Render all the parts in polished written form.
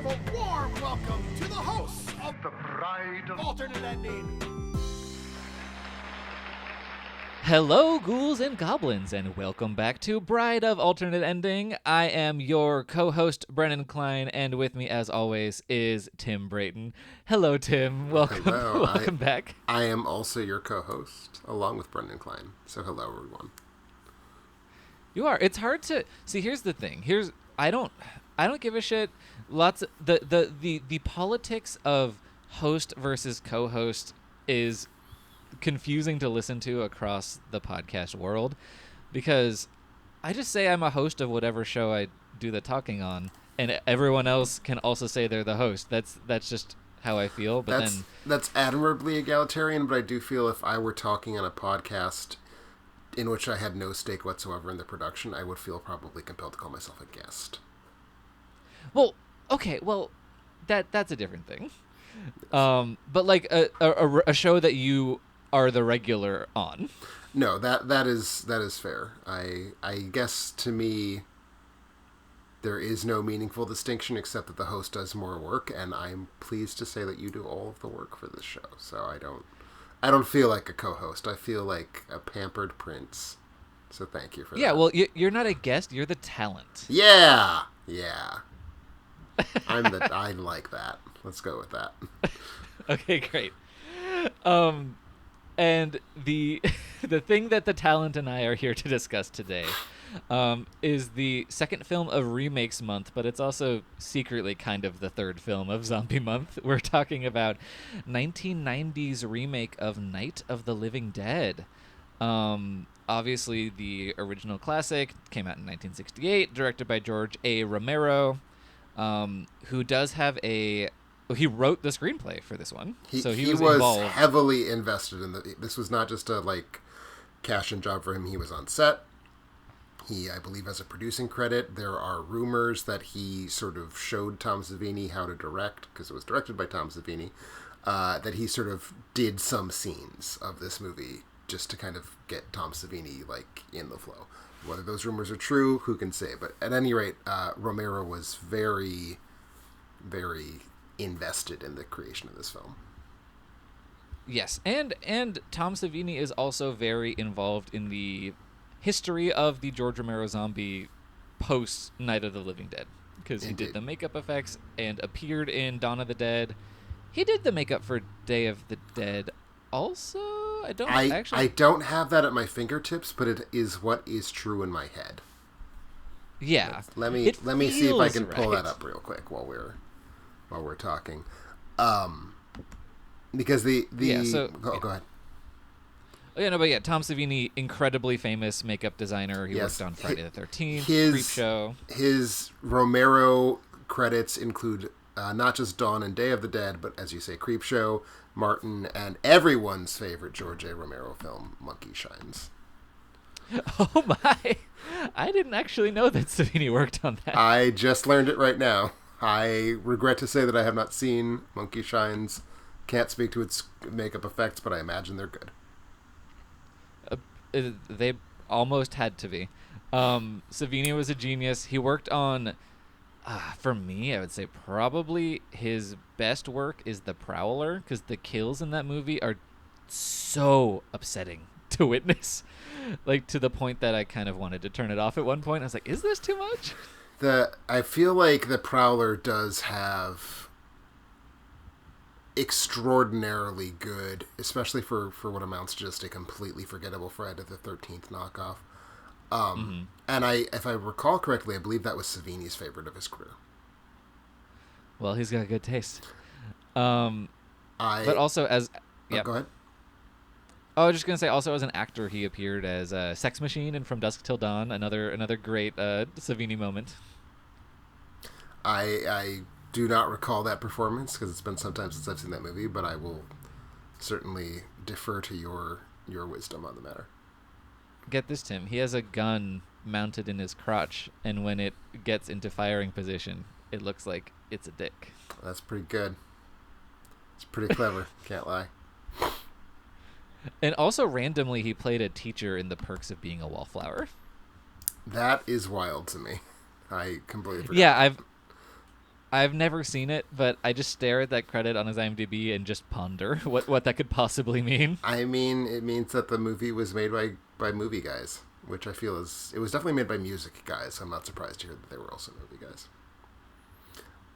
give a warm welcome to the hosts of the Bride of Alternate Ending. Hello, ghouls and goblins, and welcome back to Bride of Alternate Ending. I am your co-host, Brennan Klein, and with me, as always, is Tim Brayton. Hello, Tim. Welcome. Hello. Welcome back. I am also your co-host, along with Brendan Klein. So hello, everyone. You are. It's hard to see. Here's the thing. I don't give a shit. The politics of host versus co-host is confusing to listen to across the podcast world, because I just say I'm a host of whatever show I do the talking on, and everyone else can also say they're the host. That's just how I feel. But that's admirably egalitarian, but I do feel if I were talking on a podcast in which I had no stake whatsoever in the production, I would feel probably compelled to call myself a guest. Well, okay, that's a different thing. But like a show that you are the regular on. No, that is fair. I guess to me there is no meaningful distinction except that the host does more work, and I'm pleased to say that you do all of the work for this show. So I don't feel like a co-host. I feel like a pampered prince. So thank you for that. Yeah, well, you're not a guest. You're the talent. Yeah. I like that. Let's go with that. Okay, great. And the thing that the talent and I are here to discuss today is the second film of Remakes Month, but it's also secretly kind of the third film of Zombie Month. We're talking about 1990's remake of Night of the Living Dead. Obviously, the original classic came out in 1968, directed by George A. Romero, who does have he wrote the screenplay for this one. He was involved. Heavily invested in this was not just a cash-in job for him. He was on set. He, I believe, has a producing credit. There are rumors that he sort of showed Tom Savini how to direct, because it was directed by Tom Savini, that he sort of did some scenes of this movie just to kind of get Tom Savini in the flow. Whether those rumors are true, who can say? But at any rate, Romero was very, very invested in the creation of this film. Yes, and Tom Savini is also very involved in the history of the George Romero zombie post Night of the Living Dead, because he did the makeup effects and appeared in Dawn of the Dead. He did the makeup for Day of the Dead also. I don't have that at my fingertips, but it is what is true in my head. Yeah. Let me see if I can pull that up real quick while we're talking. Because go ahead. Oh, yeah, no, but yeah, Tom Savini, incredibly famous makeup designer. He worked on Friday the 13th, Creepshow. His Romero credits include not just Dawn and Day of the Dead, but, as you say, Creepshow, Martin, and everyone's favorite George A. Romero film, Monkey Shines. Oh, my. I didn't actually know that Savini worked on that. I just learned it right now. I regret to say that I have not seen Monkey Shines. Can't speak to its makeup effects, but I imagine they're good. They almost had to be. Savini was a genius. He worked on, for me, I would say probably his best work is The Prowler, because the kills in that movie are so upsetting to witness. To the point that I kind of wanted to turn it off at one point. I was like, is this too much? I feel like The Prowler does have extraordinarily good, especially for what amounts to just a completely forgettable Friday the 13th knockoff. And if I recall correctly, I believe that was Savini's favorite of his career. Well, he's got good taste. But also as... Go ahead. I was just going to say, also as an actor, he appeared as a Sex Machine in From Dusk Till Dawn, another great Savini moment. I do not recall that performance, because it's been some time since I've seen that movie, but I will certainly defer to your wisdom on the matter. Get this, Tim. He has a gun mounted in his crotch, and when it gets into firing position, it looks like it's a dick. That's pretty good. It's pretty clever, can't lie. And also, randomly, he played a teacher in The Perks of Being a Wallflower. That is wild to me. I completely forgot. Yeah, I've never seen it, but I just stare at that credit on his IMDb and just ponder what that could possibly mean. I mean, it means that the movie was made by movie guys, which I feel it was definitely made by music guys. I'm not surprised to hear that they were also movie guys.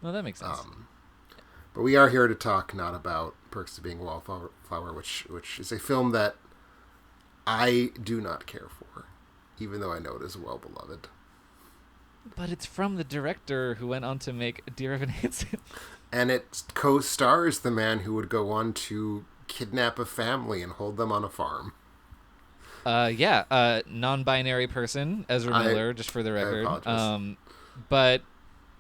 Well, that makes sense. But we are here to talk not about Perks of Being a Wallflower, which is a film that I do not care for, even though I know it is well beloved. But it's from the director who went on to make Dear Evan Hansen. And it co-stars the man who would go on to kidnap a family and hold them on a farm. Non-binary person, Ezra Miller, just for the record. I apologize. But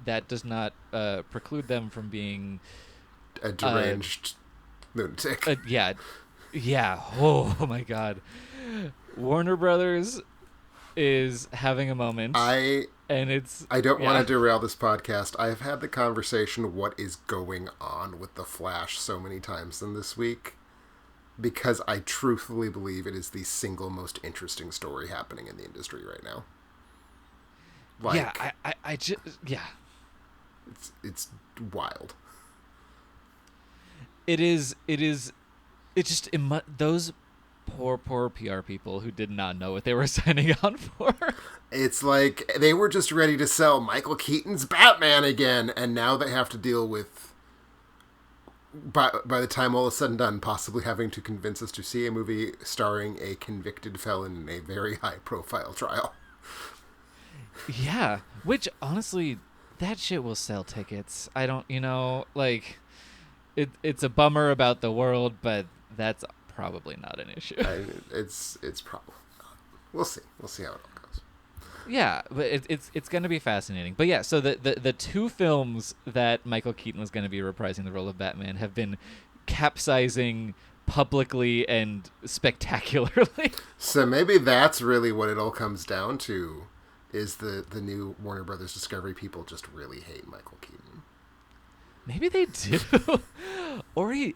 that does not preclude them from being A deranged lunatic. Yeah. Oh my God. Warner Brothers is having a moment. I don't want to derail this podcast. I've had the conversation, what is going on with The Flash, so many times in this week, because I truthfully believe it is the single most interesting story happening in the industry right now. It's wild. It's just those poor PR people who did not know what they were signing on for. It's like they were just ready to sell Michael Keaton's Batman again, and now they have to deal with, by the time all is said and done, possibly having to convince us to see a movie starring a convicted felon in a very high-profile trial. Yeah, which, honestly, that shit will sell tickets. I don't, it's a bummer about the world, but that's probably not an issue. It's probably not. We'll see how it all goes. Yeah, but it's going to be fascinating. But yeah, so the two films that Michael Keaton was going to be reprising the role of Batman have been capsizing publicly and spectacularly. So maybe that's really what it all comes down to, is the new Warner Brothers Discovery people just really hate Michael Keaton. Maybe they do. Or he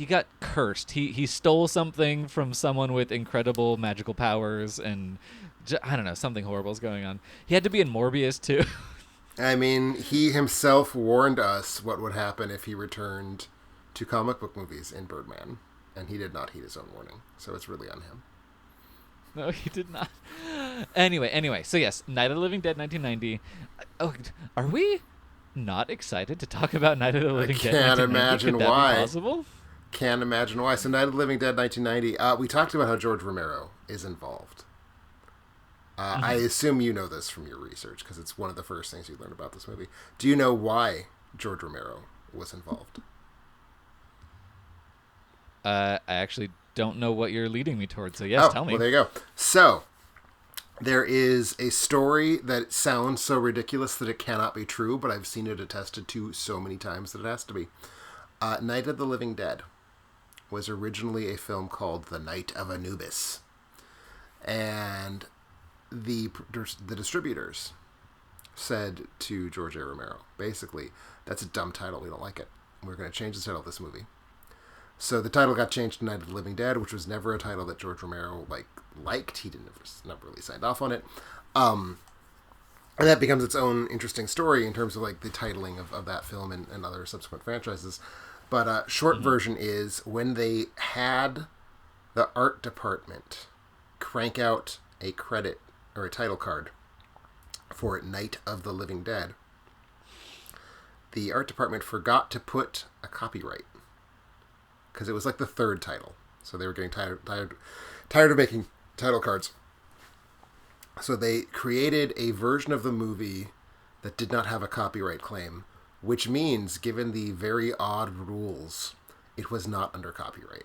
got cursed. He stole something from someone with incredible magical powers, and I don't know, something horrible is going on. He had to be in Morbius too. I mean, he himself warned us what would happen if he returned to comic book movies in Birdman, and he did not heed his own warning. So it's really on him. No, he did not. Anyway, so yes, Night of the Living Dead 1990. Oh, are we not excited to talk about Night of the Living Dead 1990? Can't imagine Could that why. be possible? Can't imagine why. So Night of the Living Dead 1990. We talked about how George Romero is involved. I assume you know this from your research, because it's one of the first things you learn about this movie. Do you know why George Romero was involved? I actually don't know what you're leading me towards, so yes, tell me. Well, there you go. So, there is a story that sounds so ridiculous that it cannot be true, but I've seen it attested to so many times that it has to be. Night of the Living Dead was originally a film called The Night of Anubis. And the distributors said to George A. Romero, basically, that's a dumb title, we don't like it. We're going to change the title of this movie. So the title got changed to Night of the Living Dead, which was never a title that George Romero liked. He never really signed off on it. And that becomes its own interesting story in terms of the titling of that film and other subsequent franchises. But short version is, when they had the art department crank out a credit or a title card for Night of the Living Dead, the art department forgot to put a copyright, because it was the third title. So they were getting tired of making title cards. So they created a version of the movie that did not have a copyright claim, which means, given the very odd rules, it was not under copyright.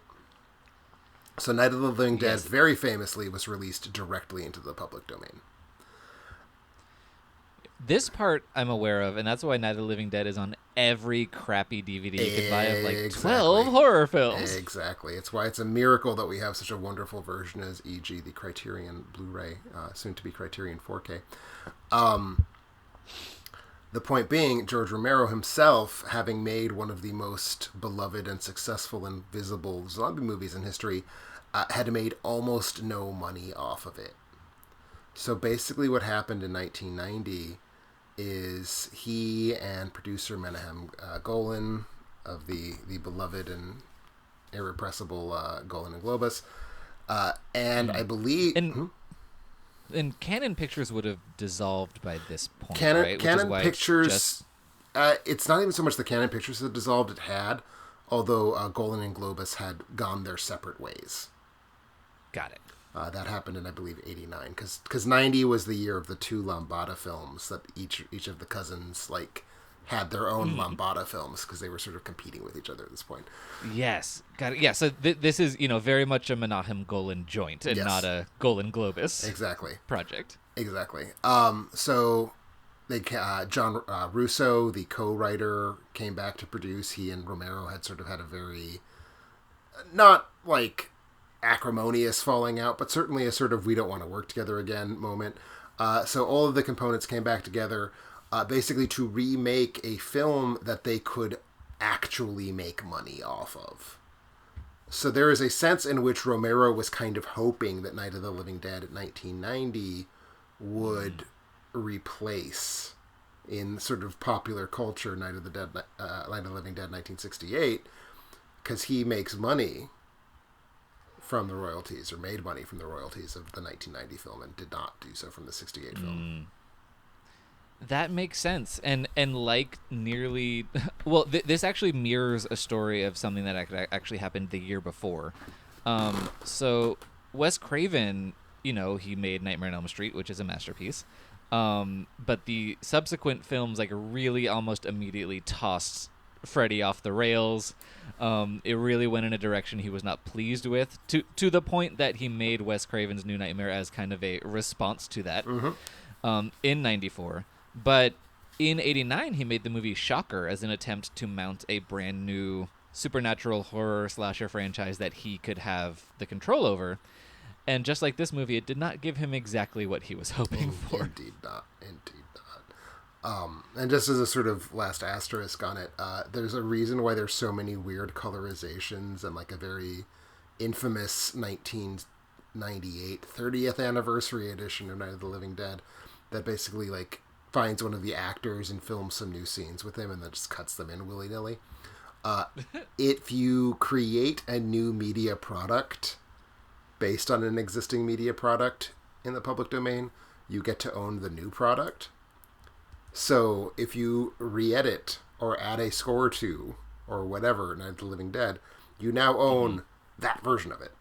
So Night of the Living Dead, very famously, was released directly into the public domain. This part I'm aware of, and that's why Night of the Living Dead is on every crappy DVD you could buy of 12 horror films. Exactly. It's why it's a miracle that we have such a wonderful version as, e.g., the Criterion Blu-ray, soon to be Criterion 4K. The point being, George Romero himself, having made one of the most beloved and successful and visible zombie movies in history, had made almost no money off of it. So basically what happened in 1990 is he and producer Menahem Golan of the beloved and irrepressible Golan and Globus. And I believe... And Canon Pictures would have dissolved by this point, Canon, right? Canon Pictures... it's not even so much the Canon Pictures that dissolved, it had, although Golan and Globus had gone their separate ways. Got it. That happened in, I believe, 89, because 90 was the year of the 2 Lambada films that each of the cousins had their own Lambada films because they were sort of competing with each other at this point. Yes, got it. Yeah, so this is very much a Menahem Golan joint and not a Golan Globus project. Exactly. So they John Russo, the co-writer, came back to produce. He and Romero had sort of had a very not acrimonious falling out, but certainly a sort of we don't want to work together again moment. So all of the components came back together basically to remake a film that they could actually make money off of. So there is a sense in which Romero was kind of hoping that Night of the Living Dead at 1990 would replace in sort of popular culture Night of the Living Dead 1968, because he makes money from the royalties, or made money from the royalties of the 1990 film, and did not do so from the 68 film. That makes sense, and nearly, well, this actually mirrors a story of something that actually happened the year before. So Wes Craven, he made Nightmare on Elm Street, which is a masterpiece. But the subsequent films really almost immediately tossed Freddy off the rails. It really went in a direction he was not pleased with, to the point that he made Wes Craven's New Nightmare as kind of a response to that in 94. But in 89, he made the movie Shocker as an attempt to mount a brand new supernatural horror slasher franchise that he could have the control over. And just like this movie, it did not give him exactly what he was hoping for. Indeed not. And just as a sort of last asterisk on it, there's a reason why there's so many weird colorizations and a very infamous 1998 30th anniversary edition of Night of the Living Dead that basically finds one of the actors and films some new scenes with him and then just cuts them in willy-nilly. If you create a new media product based on an existing media product in the public domain, you get to own the new product. So if you re-edit or add a score to or whatever Night of the Living Dead, you now own that version of it.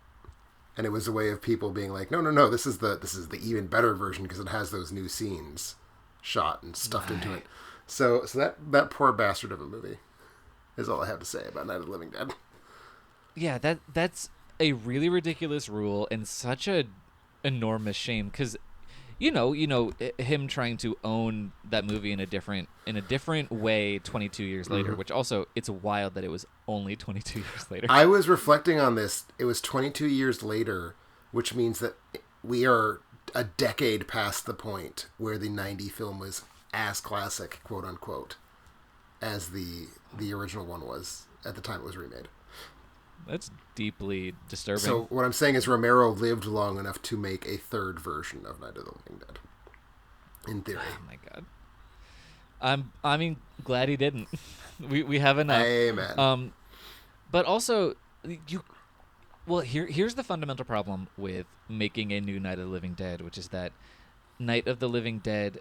And it was a way of people being like, no, this is the even better version because it has those new scenes shot and stuffed into it. So that poor bastard of a movie is all I have to say about Night of the Living Dead. Yeah, that's a really ridiculous rule and such a enormous shame because him trying to own that movie in a different way 22 years later, which also it's wild that it was only 22 years later. I was reflecting on this. It was 22 years later, which means that we are a decade past the point where the 90 film was as classic, quote unquote, as the original one was at the time it was remade. That's deeply disturbing. So what I'm saying is Romero lived long enough to make a third version of Night of the Living Dead. In theory. Oh my god. I'm glad he didn't. we have enough. Amen. But also here's the fundamental problem with making a new Night of the Living Dead, which is that Night of the Living Dead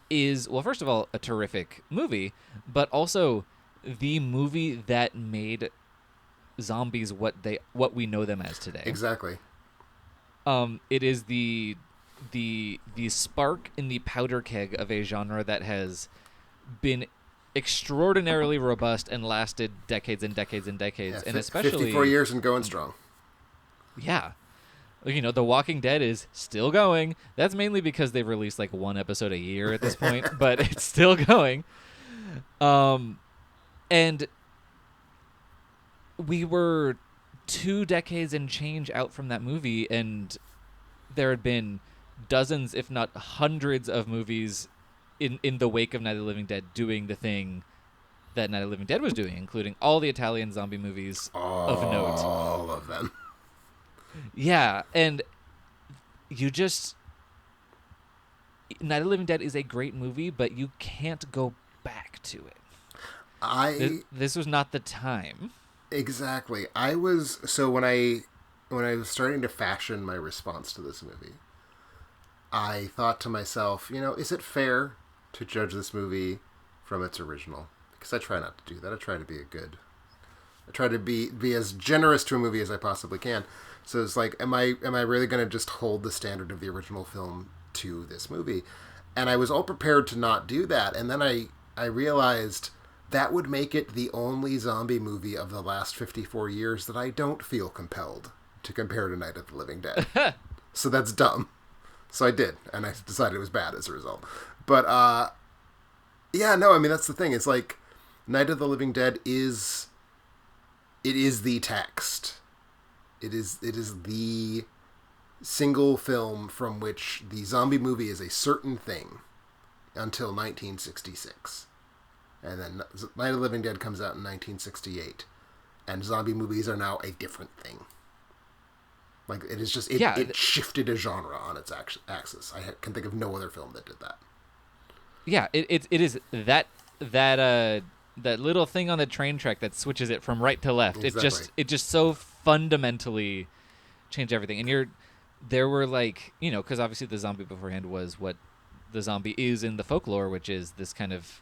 is, well, first of all, a terrific movie, but also the movie that made zombies what we know them as today. Exactly. It is the spark in the powder keg of a genre that has been extraordinarily robust and lasted decades and decades and decades, and especially 54 years and going strong. Yeah. The Walking Dead is still going. That's mainly because they've released one episode a year at this point, but it's still going. And we were 2 decades and change out from that movie, and there had been dozens, if not hundreds, of movies in the wake of Night of the Living Dead doing the thing that Night of the Living Dead was doing, including all the Italian zombie movies of note. All of them. Yeah, and you just... Night of the Living Dead is a great movie, but you can't go back to it. This was not the time. Exactly. When I was starting to fashion my response to this movie, I thought to myself, is it fair to judge this movie from its original? Because I try not to do that. I try to be as generous to a movie as I possibly can. So it's like, am I really going to just hold the standard of the original film to this movie? And I was all prepared to not do that. And then I realized that would make it the only zombie movie of the last 54 years that I don't feel compelled to compare to Night of the Living Dead. So that's dumb. So I did, and I decided it was bad as a result. But, that's the thing. It's like, Night of the Living Dead is the text. It is the single film from which the zombie movie is a certain thing until 1966. And then Night of the Living Dead comes out in 1968. And zombie movies are now a different thing. Like, it is just, it shifted a genre on its axis. I can think of no other film that did that. Yeah, it is that little thing on the train track that switches it from right to left. Exactly. It just so fundamentally changed everything. And there were because obviously the zombie beforehand was what the zombie is in the folklore, which is this kind of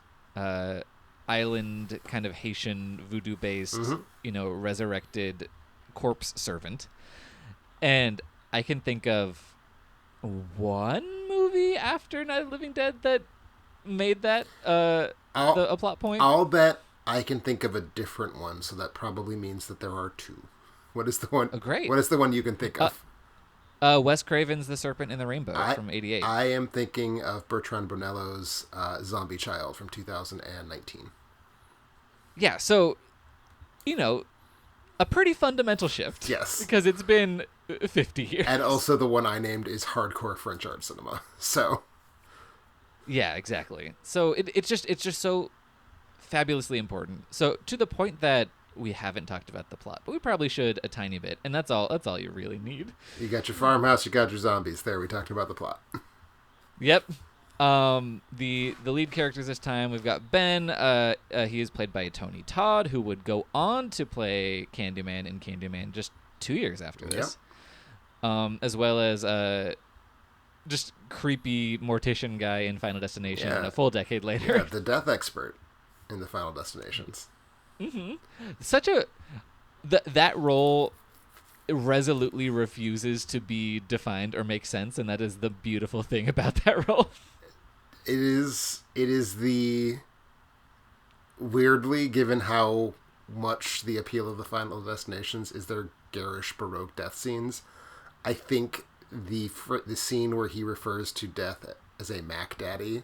island, kind of Haitian voodoo based, resurrected corpse servant. And I can think of one movie after Night of the Living Dead that made that a plot point. I'll bet I can think of a different one, so that probably means that there are two. What is the one? Oh, great. What is the one you can think of? Wes Craven's The Serpent in the Rainbow from 1988. I am thinking of Bertrand Bonello's Zombie Child from 2019. Yeah, so, a pretty fundamental shift. Yes. Because it's been 50 years. And also the one I named is hardcore French art cinema. So. Yeah, exactly. So it's just so fabulously important. So to the point that we haven't talked about the plot, but we probably should a tiny bit, and that's all you really need. You got your farmhouse, you got your zombies. There, we talked about the plot. Yep. The lead characters this time, we've got Ben. He is played by Tony Todd, who would go on to play Candyman in Candyman just 2 years after this. Yep. As well as just creepy mortician guy in Final Destination a full decade later. Yeah, the death expert in the Final Destinations. Mm-hmm. That role resolutely refuses to be defined or make sense, and that is the beautiful thing about that role. It is the, weirdly, given how much the appeal of the Final Destinations is their garish Baroque death scenes, I think the scene where he refers to death as a Mac Daddy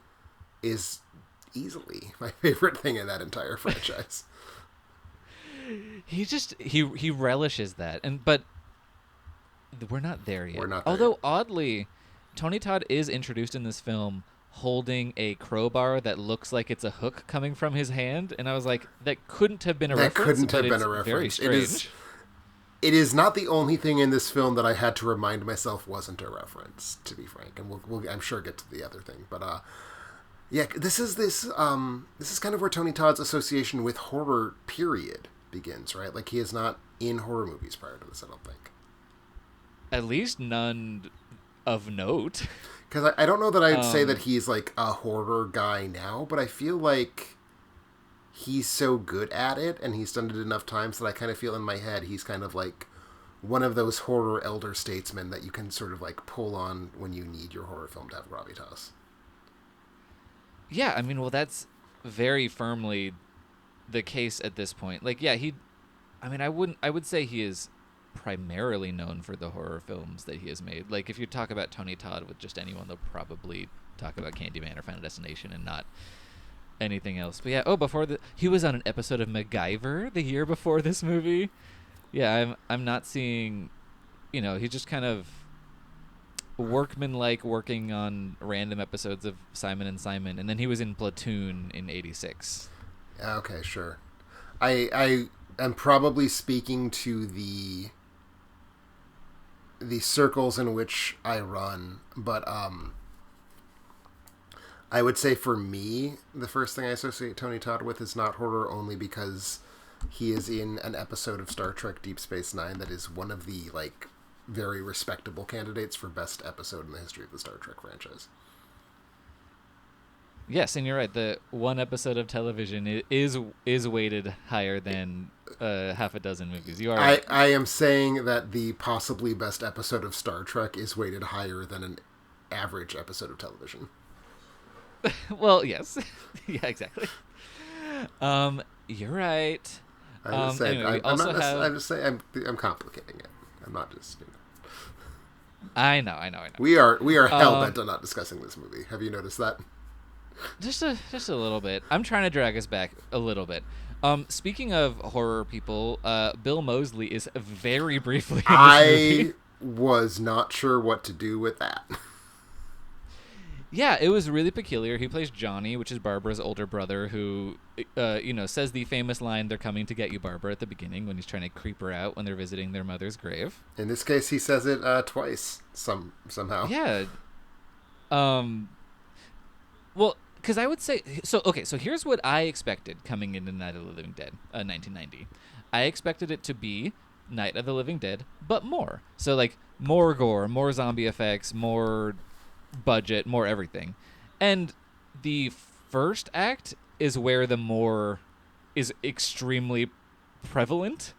is easily my favorite thing in that entire franchise. He relishes that, but we're not there yet. We're not there Although yet. Oddly, Tony Todd is introduced in this film holding a crowbar that looks like it's a hook coming from his hand, and I was like, that couldn't have been a reference. That couldn't have been a Very reference. strange. It is not the only thing in this film that I had to remind myself wasn't a reference, to be frank, and we'll I'm sure get to the other thing, but yeah, this is kind of where Tony Todd's association with horror period begins, right? Like, he is not in horror movies prior to this, I don't think. At least none of note. Because I don't know that I'd say that he's like a horror guy now, but I feel like he's so good at it, and he's done it enough times that I kind of feel in my head he's kind of like one of those horror elder statesmen that you can sort of like pull on when you need your horror film to have gravitas. Yeah, I mean, well, that's very firmly the case at this point. Like, yeah, I would say he is primarily known for the horror films that he has made. Like, if you talk about Tony Todd with just anyone, they'll probably talk about Candyman or Final Destination and not anything else. But yeah, he was on an episode of MacGyver the year before this movie. Yeah, I'm not seeing, he's just kind of workman-like working on random episodes of Simon and Simon, and then he was in Platoon in '86. Okay, sure. I am probably speaking to the circles in which I run, but I would say for me, the first thing I associate Tony Todd with is not horror, only because he is in an episode of Star Trek Deep Space Nine that is one of the, like, very respectable candidates for best episode in the history of the Star Trek franchise. Yes, and you're right. The one episode of television is weighted higher than half a dozen movies. You are right. I am saying that the possibly best episode of Star Trek is weighted higher than an average episode of television. Well, yes. Yeah, exactly. You're right. I'm just saying. Anyway, I'm just saying. I'm complicating it. I'm not just. I know. We are hell bent on not discussing this movie. Have you noticed that? Just a little bit. I'm trying to drag us back a little bit. Speaking of horror people, Bill Moseley is very briefly in this movie. Was not sure what to do with that. Yeah, it was really peculiar. He plays Johnny, which is Barbara's older brother, who, says the famous line, "They're coming to get you, Barbara," at the beginning when he's trying to creep her out when they're visiting their mother's grave. In this case, he says it twice somehow. Yeah. Well, because I would say... So here's what I expected coming into Night of the Living Dead, 1990. I expected it to be Night of the Living Dead, but more. So, like, more gore, more zombie effects, more budget, more everything. And the first act is where the more is extremely prevalent,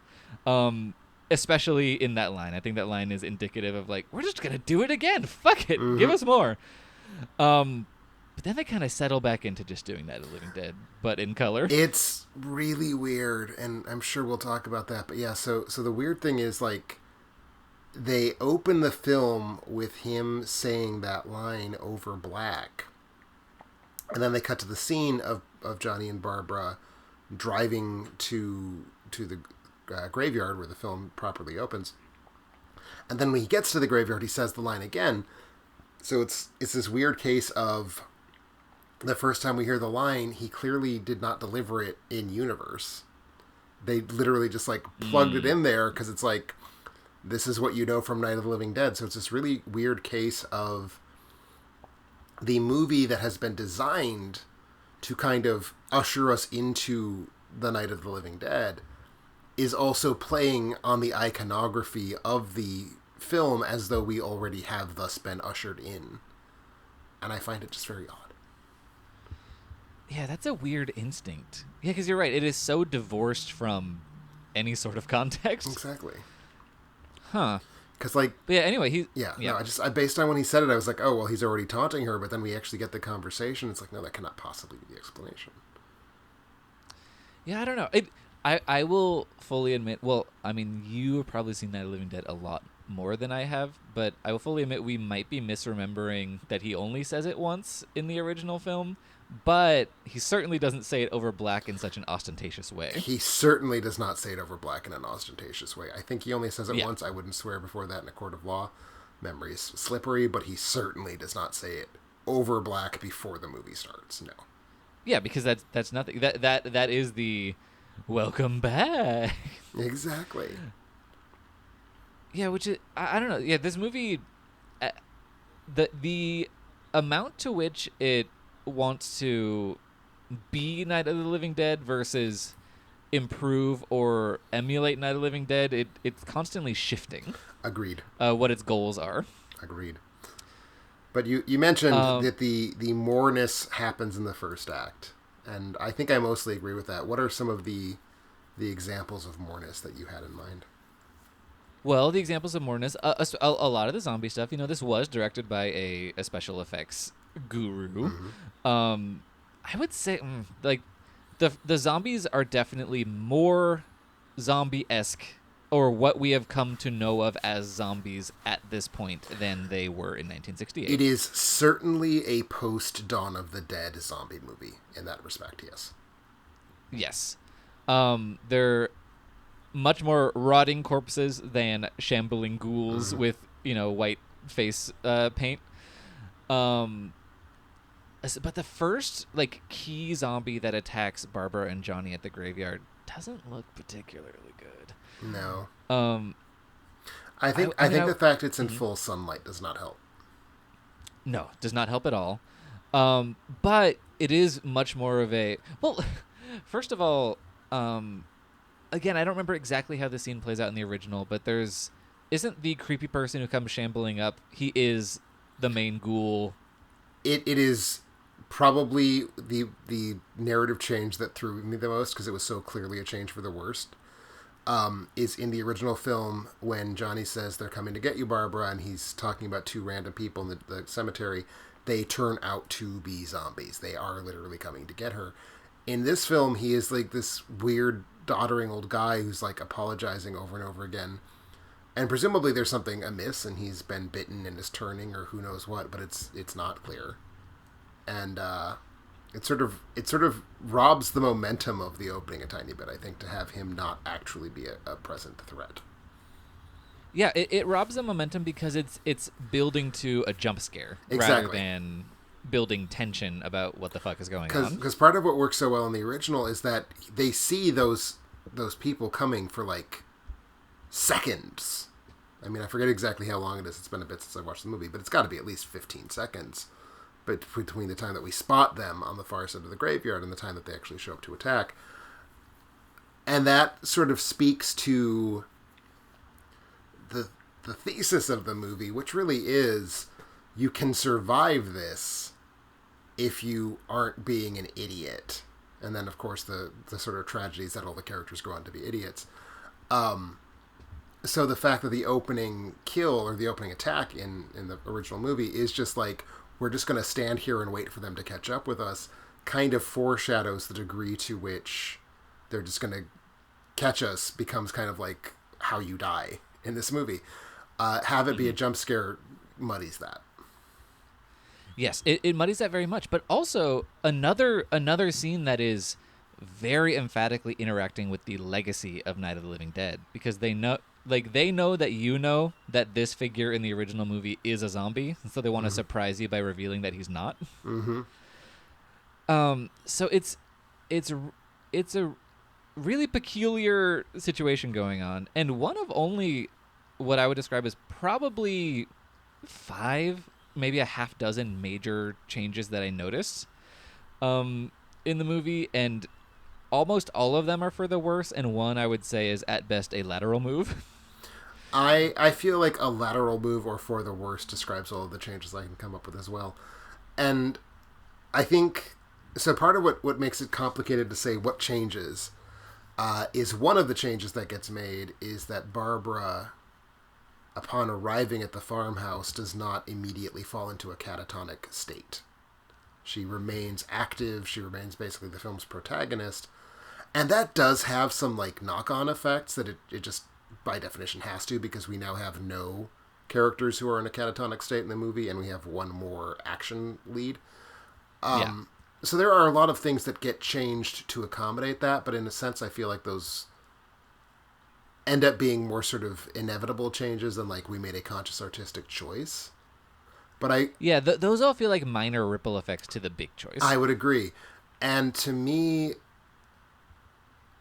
especially in that line. I think that line is indicative of, like, we're just going to do it again. Fuck it. Mm-hmm. Give us more. But then they kind of settle back into just doing Night of the Living Dead, but in color. It's really weird, and I'm sure we'll talk about that. But yeah, so the weird thing is, like, they open the film with him saying that line over black, and then they cut to the scene of Johnny and Barbara driving to the graveyard where the film properly opens. And then when he gets to the graveyard, he says the line again. So it's this weird case of the first time we hear the line, he clearly did not deliver it in universe. They literally just, like, plugged it in there because it's like, this is what you know from Night of the Living Dead. So it's this really weird case of the movie that has been designed to kind of usher us into the Night of the Living Dead is also playing on the iconography of the film as though we already have thus been ushered in. And I find it just very odd. Yeah, that's a weird instinct. Yeah, because you're right. It is so divorced from any sort of context. Exactly. Huh. Because, like... But yeah, anyway, No, I based on when he said it, I was like, oh, well, he's already taunting her, but then we actually get the conversation. It's like, no, that cannot possibly be the explanation. Yeah, I don't know. I will fully admit, well, I mean, you have probably seen Night of the Living Dead a lot more than I have, but I will fully admit we might be misremembering that he only says it once in the original film, but he certainly doesn't say it over black in such an ostentatious way. He certainly does not say it over black in an ostentatious way. I think he only says it once. I wouldn't swear before that in a court of law. Memory is slippery, but he certainly does not say it over black before the movie starts. No. Yeah, because that's nothing. That is the welcome back. Exactly. Yeah, which is I don't know. Yeah, this movie, the amount to which it wants to be Night of the Living Dead versus improve or emulate Night of the Living Dead, it's constantly shifting. Agreed. What its goals are. Agreed. But you mentioned that the moreness happens in the first act, and I think I mostly agree with that. What are some of the examples of moreness that you had in mind? Well, the examples of moreness, a lot of the zombie stuff, this was directed by a special effects guru. Mm-hmm. I would say, like, the zombies are definitely more zombie-esque, or what we have come to know of as zombies at this point than they were in 1968. It is certainly a post-Dawn of the Dead zombie movie in that respect, yes. Yes. They're much more rotting corpses than shambling ghouls with, white face paint. But the first, like, key zombie that attacks Barbara and Johnny at the graveyard doesn't look particularly good. No. I think the fact it's in full sunlight does not help. No, does not help at all. But it is much more of a well. First of all, again, I don't remember exactly how the scene plays out in the original, but there's isn't the creepy person who comes shambling up. He is the main ghoul. It is probably the narrative change that threw me the most, because it was so clearly a change for the worst. Is in the original film when Johnny says they're coming to get you, Barbara, and he's talking about two random people in the cemetery. They turn out to be zombies. They are literally coming to get her. In this film, he is like this weird, doddering old guy who's like apologizing over and over again. And presumably there's something amiss and he's been bitten and is turning or who knows what, but it's not clear. And it sort of robs the momentum of the opening a tiny bit, I think, to have him not actually be a present threat. Yeah, it robs the momentum because it's building to a jump scare rather than building tension about what the fuck is going on. Because part of what works so well in the original is that they see those people coming for like seconds. I mean, I forget exactly how long it is. It's been a bit since I watched the movie, but it's got to be at least 15 seconds between the time that we spot them on the far side of the graveyard and the time that they actually show up to attack. And that sort of speaks to the thesis of the movie, which really is you can survive this if you aren't being an idiot. And then, of course, the sort of tragedies that all the characters go on to be idiots. So the fact that the opening kill or the opening attack in the original movie is just like, we're just going to stand here and wait for them to catch up with us, kind of foreshadows the degree to which they're just going to catch us becomes kind of like how you die in this movie. Have it be a jump scare muddies that. Yes, it muddies that very much. But also another scene that is very emphatically interacting with the legacy of Night of the Living Dead, because they know that you know that this figure in the original movie is a zombie, and so they want to surprise you by revealing that he's not. Mm-hmm. So it's a really peculiar situation going on, and one of only what I would describe as probably 5, maybe a half dozen major changes that I noticed in the movie, and almost all of them are for the worse, and one I would say is at best a lateral move. I feel like a lateral move or for the worse describes all of the changes I can come up with as well. And I think, so part of what makes it complicated to say what changes is one of the changes that gets made is that Barbara, upon arriving at the farmhouse, does not immediately fall into a catatonic state. She remains active. She remains basically the film's protagonist. And that does have some like knock-on effects that it just by definition has to, because we now have no characters who are in a catatonic state in the movie, and we have one more action lead. So there are a lot of things that get changed to accommodate that, but in a sense I feel like those end up being more sort of inevitable changes than like we made a conscious artistic choice. But those all feel like minor ripple effects to the big choice. I would agree. And to me,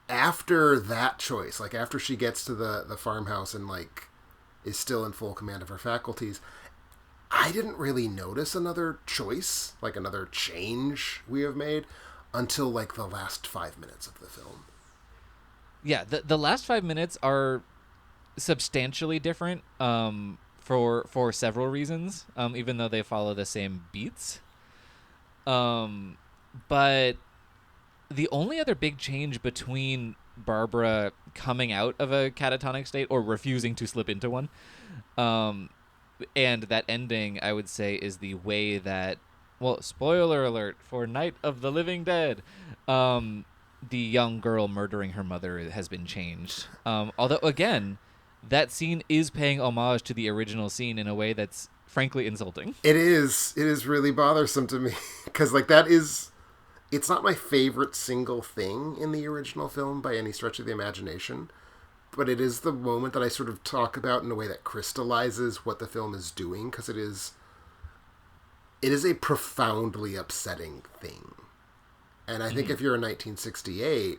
after that choice, like after she gets to the farmhouse and like is still in full command of her faculties, I didn't really notice another choice, like another change we have made, until like the last 5 minutes of the film. Yeah, the last 5 minutes are substantially different for several reasons, even though they follow the same beats. But the only other big change between Barbara coming out of a catatonic state or refusing to slip into one and that ending, I would say, is the way that, well, spoiler alert for Night of the Living Dead, the young girl murdering her mother has been changed. Although, again, that scene is paying homage to the original scene in a way that's frankly insulting. It is really bothersome to me, because like it's not my favorite single thing in the original film by any stretch of the imagination, but it is the moment that I sort of talk about in a way that crystallizes what the film is doing, because it is a profoundly upsetting thing. And I think if you're in 1968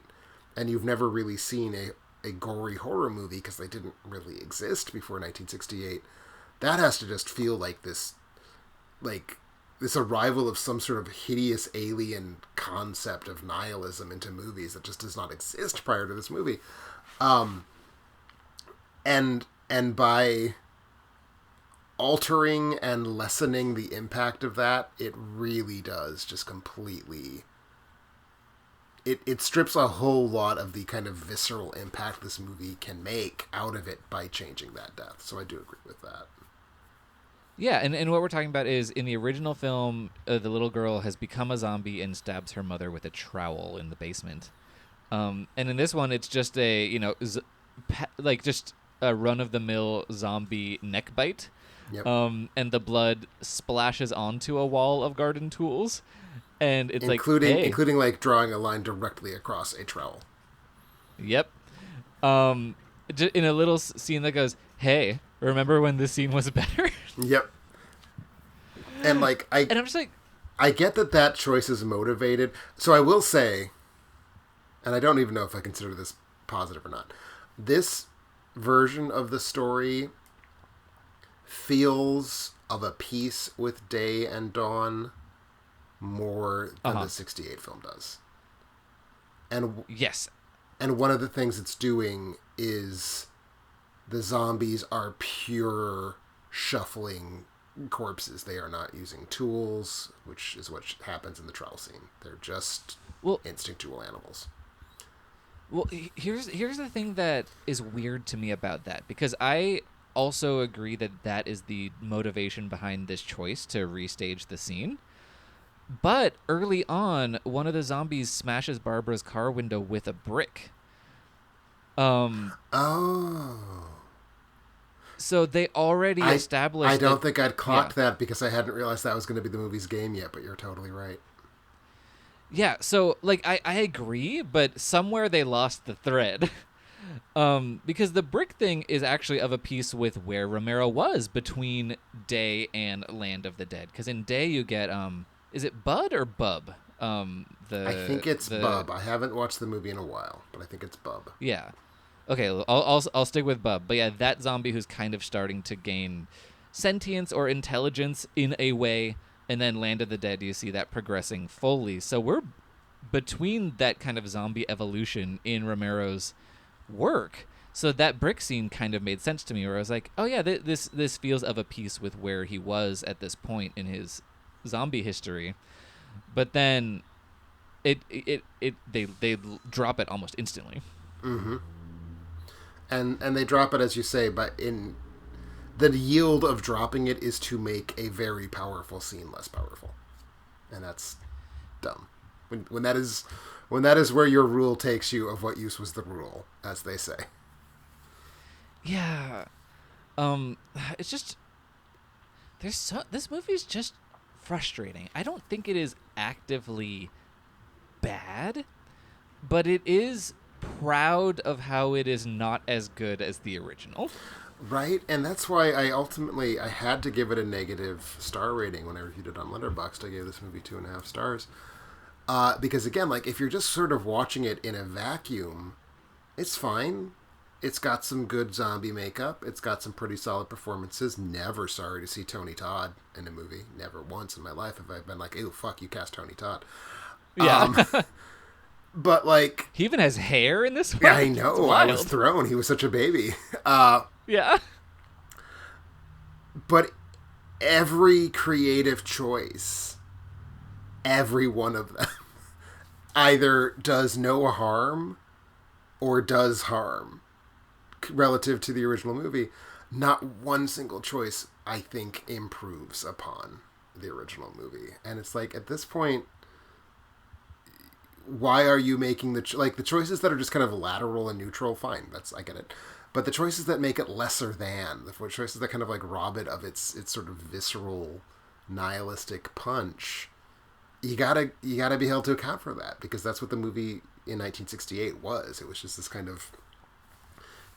and you've never really seen a gory horror movie, because they didn't really exist before 1968, that has to just feel like this, like, this arrival of some sort of hideous alien concept of nihilism into movies that just does not exist prior to this movie. And by altering and lessening the impact of that, it really does just completely... It strips a whole lot of the kind of visceral impact this movie can make out of it by changing that death. So I do agree with that. Yeah, and what we're talking about is in the original film, the little girl has become a zombie and stabs her mother with a trowel in the basement. And in this one, it's just a, just a run-of-the-mill zombie neck bite. Yep. And the blood splashes onto a wall of garden tools. And it's including like drawing a line directly across a trowel. Yep. In a little scene that goes, "Hey, remember when this scene was better?" Yep. And I'm just like, I get that choice is motivated. So I will say, and I don't even know if I consider this positive or not, this version of the story feels of a piece with Day and Dawn more than the 68 film does. And yes. And one of the things it's doing is the zombies are pure shuffling corpses. They are not using tools, which is what happens in the trial scene. They're just instinctual animals. Well, here's the thing that is weird to me about that, because I also agree that is the motivation behind this choice to restage the scene. But early on, one of the zombies smashes Barbara's car window with a brick. So they already established... I don't think I'd clocked that because I hadn't realized that was going to be the movie's game yet, but you're totally right. Yeah, so, I agree, but somewhere they lost the thread. Because the brick thing is actually of a piece with where Romero was between Day and Land of the Dead. Because in Day you get... is it Bud or Bub? I think it's Bub. I haven't watched the movie in a while, but I think it's Bub. Yeah. Okay, I'll stick with Bub. But yeah, that zombie who's kind of starting to gain sentience or intelligence in a way, and then Land of the Dead, you see that progressing fully. So we're between that kind of zombie evolution in Romero's work. So that brick scene kind of made sense to me, where I was like, oh yeah, this feels of a piece with where he was at this point in his zombie history. But then they drop it almost instantly. Mm-hmm. And they drop it, as you say, but in the yield of dropping it is to make a very powerful scene less powerful, and that's dumb. When that is where your rule takes you, of what use was the rule, as they say. Yeah, it's just this movie's just frustrating. I don't think it is actively bad, but it is proud of how it is not as good as the original. Right, and that's why I had to give it a negative star rating when I reviewed it on Letterboxd. I gave this movie 2.5 stars. Because again, if you're just sort of watching it in a vacuum, it's fine. It's got some good zombie makeup. It's got some pretty solid performances. Never sorry to see Tony Todd in a movie. Never once in my life have I been like, ew, fuck, you cast Tony Todd. Yeah. But he even has hair in this one. Yeah, I know. I was thrown. He was such a baby. Yeah. But every creative choice, every one of them, either does no harm or does harm relative to the original movie. Not one single choice, I think, improves upon the original movie. And it's at this point, why are you making the choices that are just kind of lateral and neutral? Fine, I get it. But the choices that make it lesser than, the choices that kind of rob it of its sort of visceral, nihilistic punch, you gotta be held to account for that, because that's what the movie in 1968 was. It was just this kind of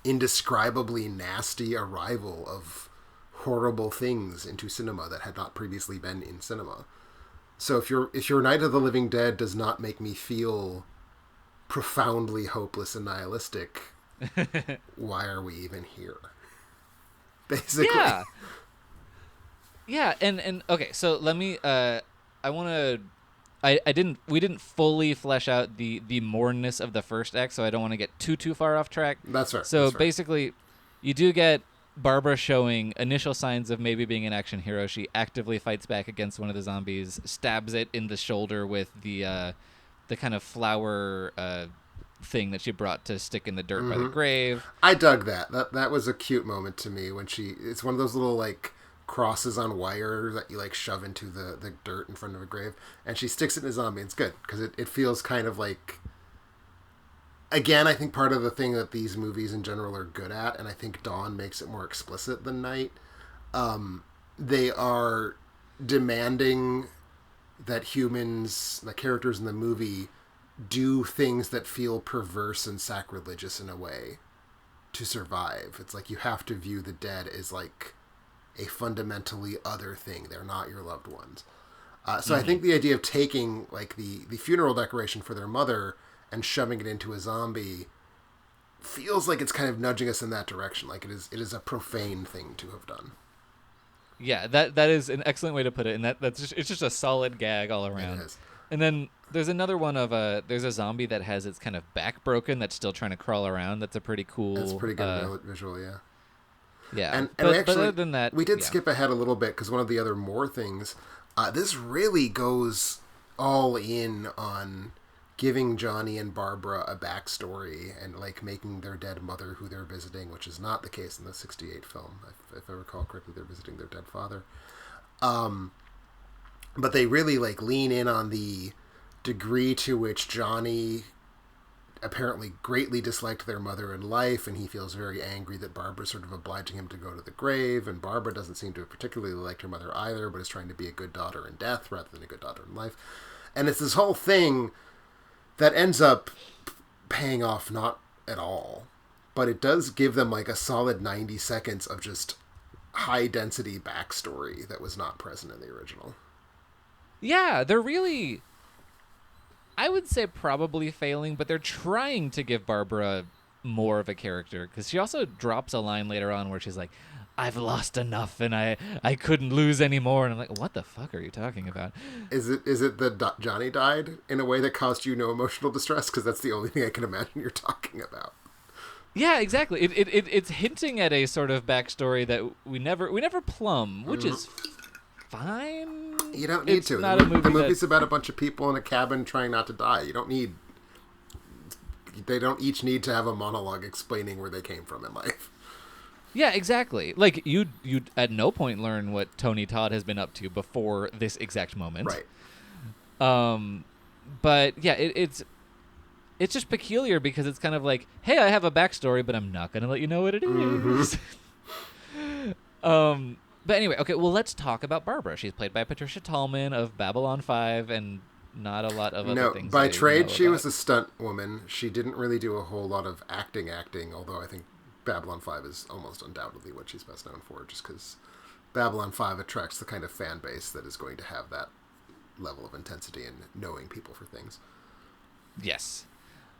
indescribably nasty arrival of horrible things into cinema that had not previously been in cinema. So if your Night of the Living Dead does not make me feel profoundly hopeless and nihilistic, why are we even here? Basically. Yeah. Yeah, and okay, so let me I want to I didn't we didn't fully flesh out the moreness of the first act, so I don't want to get too far off track. That's fair. So That's fair. basically, you do get Barbara showing initial signs of maybe being an action hero. She actively fights back against one of the zombies, stabs it in the shoulder with the kind of flower thing that she brought to stick in the dirt by the grave. I dug that. That was a cute moment to me when it's one of those little like crosses on wire that you like shove into the dirt in front of a grave, and she sticks it in a zombie. It's good because it feels kind of like, again, I think part of the thing that these movies in general are good at, and I think Dawn makes it more explicit than Night, they are demanding that humans, the characters in the movie, do things that feel perverse and sacrilegious in a way to survive. It's like you have to view the dead as like a fundamentally other thing. They're not your loved ones. So I think the idea of taking like the funeral decoration for their mother and shoving it into a zombie feels like it's kind of nudging us in that direction. Like it is a profane thing to have done. Yeah, that is an excellent way to put it, and it's just a solid gag all around. It is. And then there's another one of there's a zombie that has its kind of back broken that's still trying to crawl around. That's a pretty cool. It's pretty good visual, yeah. Yeah, and but actually, other than that, we did yeah. skip ahead a little bit because one of the other more things, this really goes all in on giving Johnny and Barbara a backstory and like making their dead mother who they're visiting, which is not the case in the '68 film. If I recall correctly, they're visiting their dead father. But they really like lean in on the degree to which Johnny apparently greatly disliked their mother in life, and he feels very angry that Barbara's sort of obliging him to go to the grave, and Barbara doesn't seem to have particularly liked her mother either, but is trying to be a good daughter in death rather than a good daughter in life. And it's this whole thing that ends up paying off not at all, but it does give them like a solid 90 seconds of just high density backstory that was not present in the original. Yeah, they're really, I would say probably failing, but they're trying to give Barbara more of a character, because she also drops a line later on where she's like, I've lost enough and I couldn't lose anymore. And I'm like, what the fuck are you talking about? Is it that Johnny died in a way that caused you no emotional distress? Because that's the only thing I can imagine you're talking about. Yeah, exactly. It's hinting at a sort of backstory that we never plumb, which is fine. You don't need It's to. not The a movie movie's that- about a bunch of people in a cabin trying not to die. You don't need. They don't each need to have a monologue explaining where they came from in life. Yeah, exactly. Like you at no point learn what Tony Todd has been up to before this exact moment. Right. But yeah, it's just peculiar because it's kind of like, hey, I have a backstory, but I'm not gonna let you know what it is. But anyway, okay. Well, let's talk about Barbara. She's played by Patricia Tallman of Babylon 5 and not a lot of other No, things. by I trade, know she about. was a stunt woman. She didn't really do a whole lot of acting, although I think Babylon 5 is almost undoubtedly what she's best known for, just because Babylon 5 attracts the kind of fan base that is going to have that level of intensity and knowing people for things. Yes.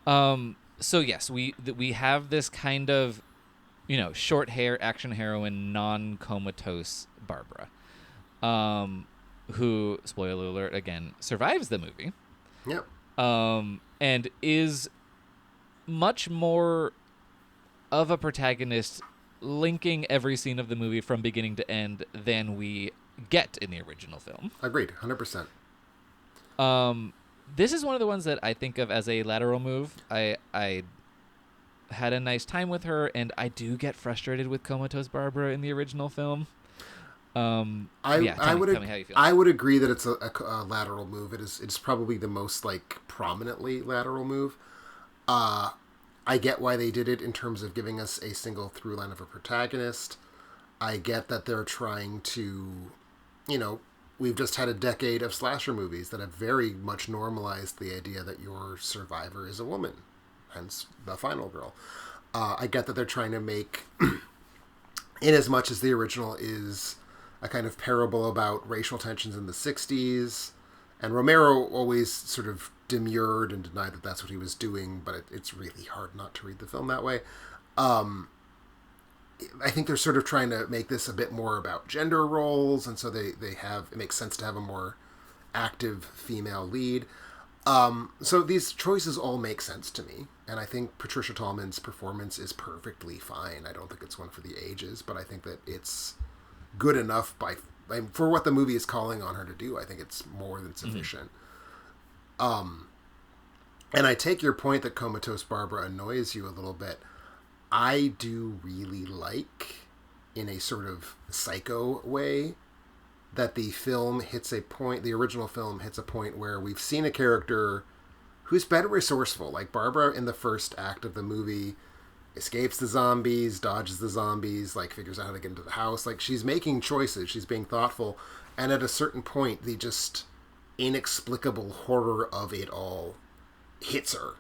So yes, we have this kind of, short hair action heroine, non-comatose Barbara, who, spoiler alert again, survives the movie. Yep. And is much more of a protagonist, linking every scene of the movie from beginning to end than we get in the original film. Agreed, 100%. This is one of the ones that I think of as a lateral move. I had a nice time with her, and I do get frustrated with comatose Barbara in the original film. Tell me how you feel. I would agree that it's a lateral move. It's probably the most like prominently lateral move. I get why they did it in terms of giving us a single through line of a protagonist. I get that they're trying to, we've just had a decade of slasher movies that have very much normalized the idea that your survivor is a woman, hence the final girl. I get that they're trying to make, in as much as the original is a kind of parable about racial tensions in the 60s, and Romero always sort of demurred and denied that that's what he was doing, but it's really hard not to read the film that way. I think they're sort of trying to make this a bit more about gender roles, and so it makes sense to have a more active female lead. So these choices all make sense to me, and I think Patricia Tallman's performance is perfectly fine. I don't think it's one for the ages, but I think that it's good enough for what the movie is calling on her to do. I think it's more than sufficient. And I take your point that Comatose Barbara annoys you a little bit. I do really like, in a sort of psycho way, that the original film hits a point where we've seen a character who's been resourceful. Like Barbara in the first act of the movie escapes the zombies, dodges the zombies, like figures out how to get into the house. Like she's making choices, she's being thoughtful, and at a certain point the just inexplicable horror of it all hits her.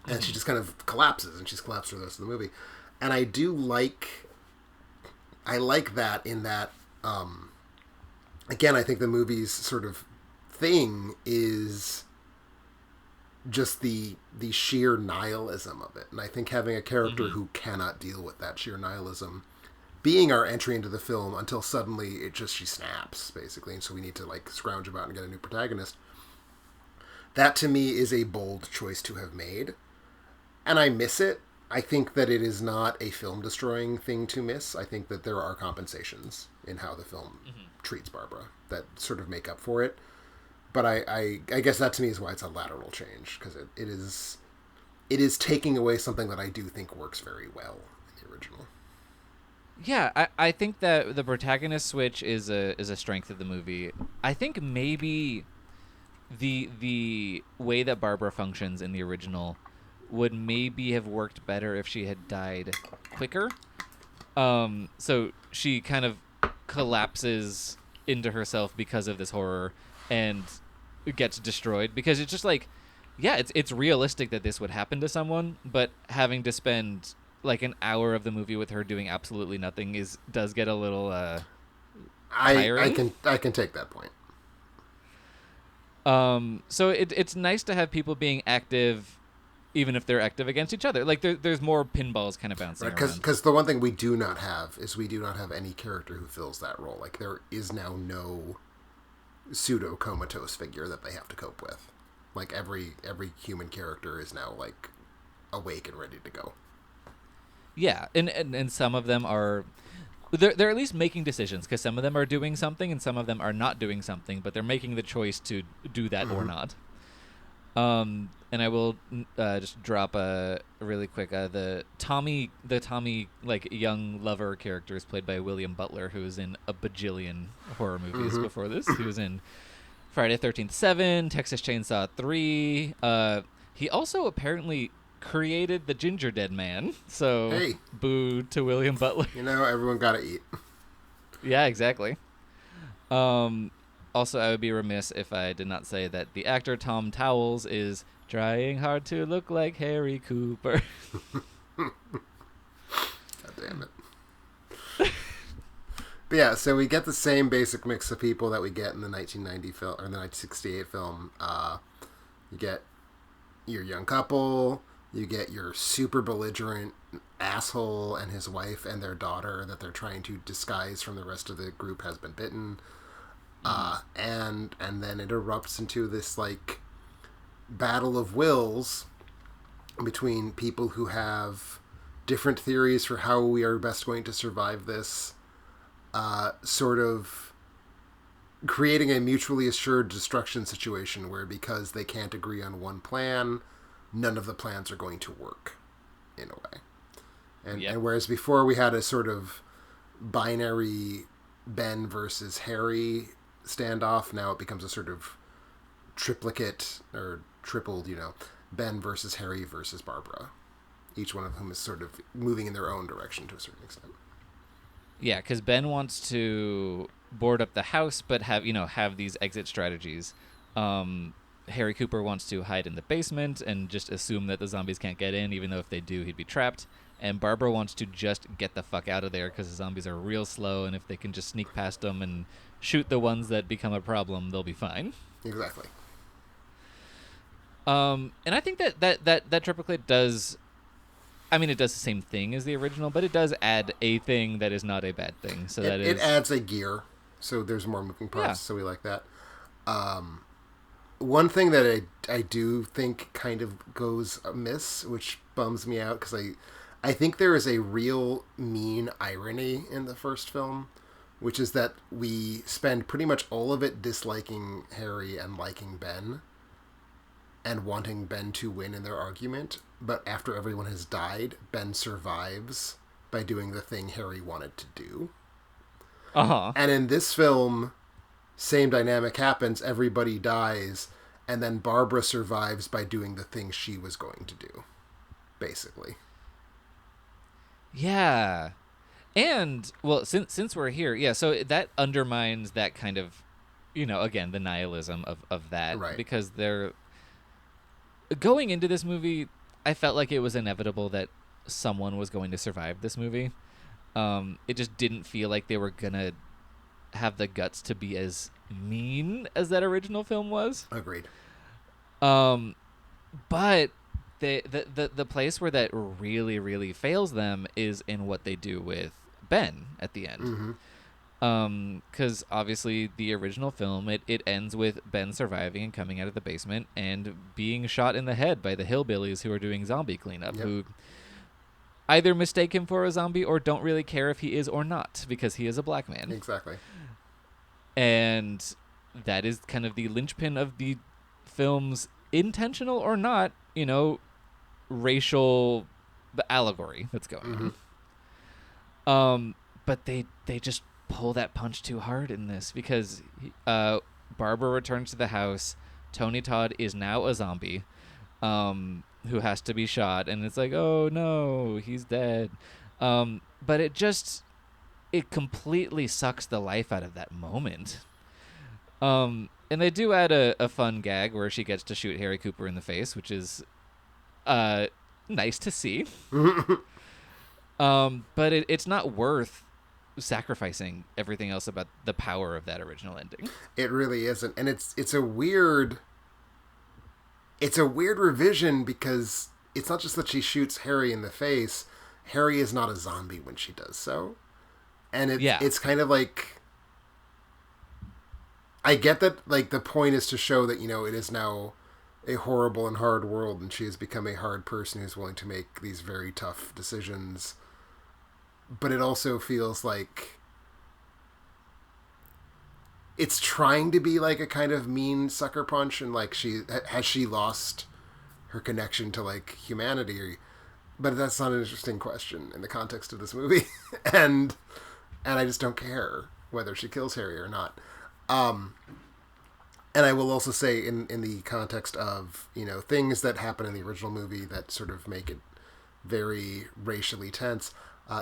And she just kind of collapses, and she's collapsed for the rest of the movie. And I like that in that, again, I think the movie's sort of thing is just the sheer nihilism of it. And I think having a character who cannot deal with that sheer nihilism being our entry into the film until suddenly she snaps, basically. And so we need to like scrounge about and get a new protagonist. That to me is a bold choice to have made. And I miss it. I think that it is not a film-destroying thing to miss. I think that there are compensations in how the film treats Barbara that sort of make up for it. But I guess that to me is why it's a lateral change, because it is taking away something that I do think works very well in the original. Yeah, I think that the protagonist switch is a strength of the movie. I think maybe the way that Barbara functions in the original would maybe have worked better if she had died quicker. So she kind of collapses into herself because of this horror and gets destroyed, because it's just like, yeah, it's realistic that this would happen to someone, but having to spend like an hour of the movie with her doing absolutely nothing does get a little tiring. I can take that point. So it's nice to have people being active, even if they're active against each other. Like there's more pinballs kind of bouncing around. Because the one thing we do not have is we do not have any character who fills that role. Like there is now no pseudo comatose figure that they have to cope with. Like every human character is now like awake and ready to go. Yeah, and some of them are they're at least making decisions, because some of them are doing something and some of them are not doing something, but they're making the choice to do that or not. And I will just drop a really quick the Tommy like young lover character is played by William Butler, who was in a bajillion horror movies before this. He was in Friday the 13th 7, Texas Chainsaw 3. He also apparently created the Ginger Dead Man. So hey, boo to William Butler. You know, everyone gotta eat. Yeah, exactly. Also, I would be remiss if I did not say that the actor Tom Towles is trying hard to look like Harry Cooper. God damn it. But yeah, so we get the same basic mix of people that we get in the 1990 film or the 1968 film. You get your young couple, you get your super belligerent asshole and his wife and their daughter that they're trying to disguise from the rest of the group has been bitten. And then it erupts into this like battle of wills between people who have different theories for how we are best going to survive this, sort of creating a mutually assured destruction situation where, because they can't agree on one plan, none of the plans are going to work in a way. And whereas before we had a sort of binary Ben versus Harry standoff, now it becomes a sort of triplicate or tripled, Ben versus Harry versus Barbara. Each one of whom is sort of moving in their own direction to a certain extent. Yeah, because Ben wants to board up the house, but have these exit strategies. Harry Cooper wants to hide in the basement and just assume that the zombies can't get in, even though if they do, he'd be trapped. And Barbara wants to just get the fuck out of there because the zombies are real slow, and if they can just sneak past them and shoot the ones that become a problem, they'll be fine. Exactly. And I think that triplicate does I mean, it does the same thing as the original, but it does add a thing that is not a bad thing. So it adds a gear, so there's more moving parts. Yeah. So we like that. One thing that I do think kind of goes amiss, which bums me out, because I think there is a real mean irony in the first film, which is that we spend pretty much all of it disliking Harry and liking Ben and wanting Ben to win in their argument, but after everyone has died, Ben survives by doing the thing Harry wanted to do. Uh-huh. And in this film, same dynamic happens, everybody dies, and then Barbara survives by doing the thing she was going to do, basically. Yeah. And, well, since we're here, yeah, so that undermines that kind of, again, the nihilism of that. Right. Because they're... Going into this movie, I felt like it was inevitable that someone was going to survive this movie. It just didn't feel like they were going to have the guts to be as mean as that original film was. Agreed. But... The place where that really, really fails them is in what they do with Ben at the end. Mm-hmm. Because obviously the original film, it ends with Ben surviving and coming out of the basement and being shot in the head by the hillbillies who are doing zombie cleanup, who either mistake him for a zombie or don't really care if he is or not, because he is a black man. Exactly. And that is kind of the linchpin of the film's intentional or not, racial allegory that's going on. But they just pull that punch too hard in this, because Barbara returns to the house. Tony Todd is now a zombie who has to be shot, and it's like, oh no, he's dead. But it completely sucks the life out of that moment. And they do add a fun gag where she gets to shoot Harry Cooper in the face, which is nice to see. But it's not worth sacrificing everything else about the power of that original ending. It really isn't. And it's a weird revision, because it's not just that she shoots Harry in the face. Harry is not a zombie when she does so. And it's kind of like, I get that, like, the point is to show that, it is now a horrible and hard world, and she has become a hard person who's willing to make these very tough decisions. But it also feels like it's trying to be like a kind of mean sucker punch, and like, has she lost her connection to, like, humanity? But that's not an interesting question in the context of this movie. and I just don't care whether she kills Harry or not. And I will also say, in the context of, things that happen in the original movie that sort of make it very racially tense,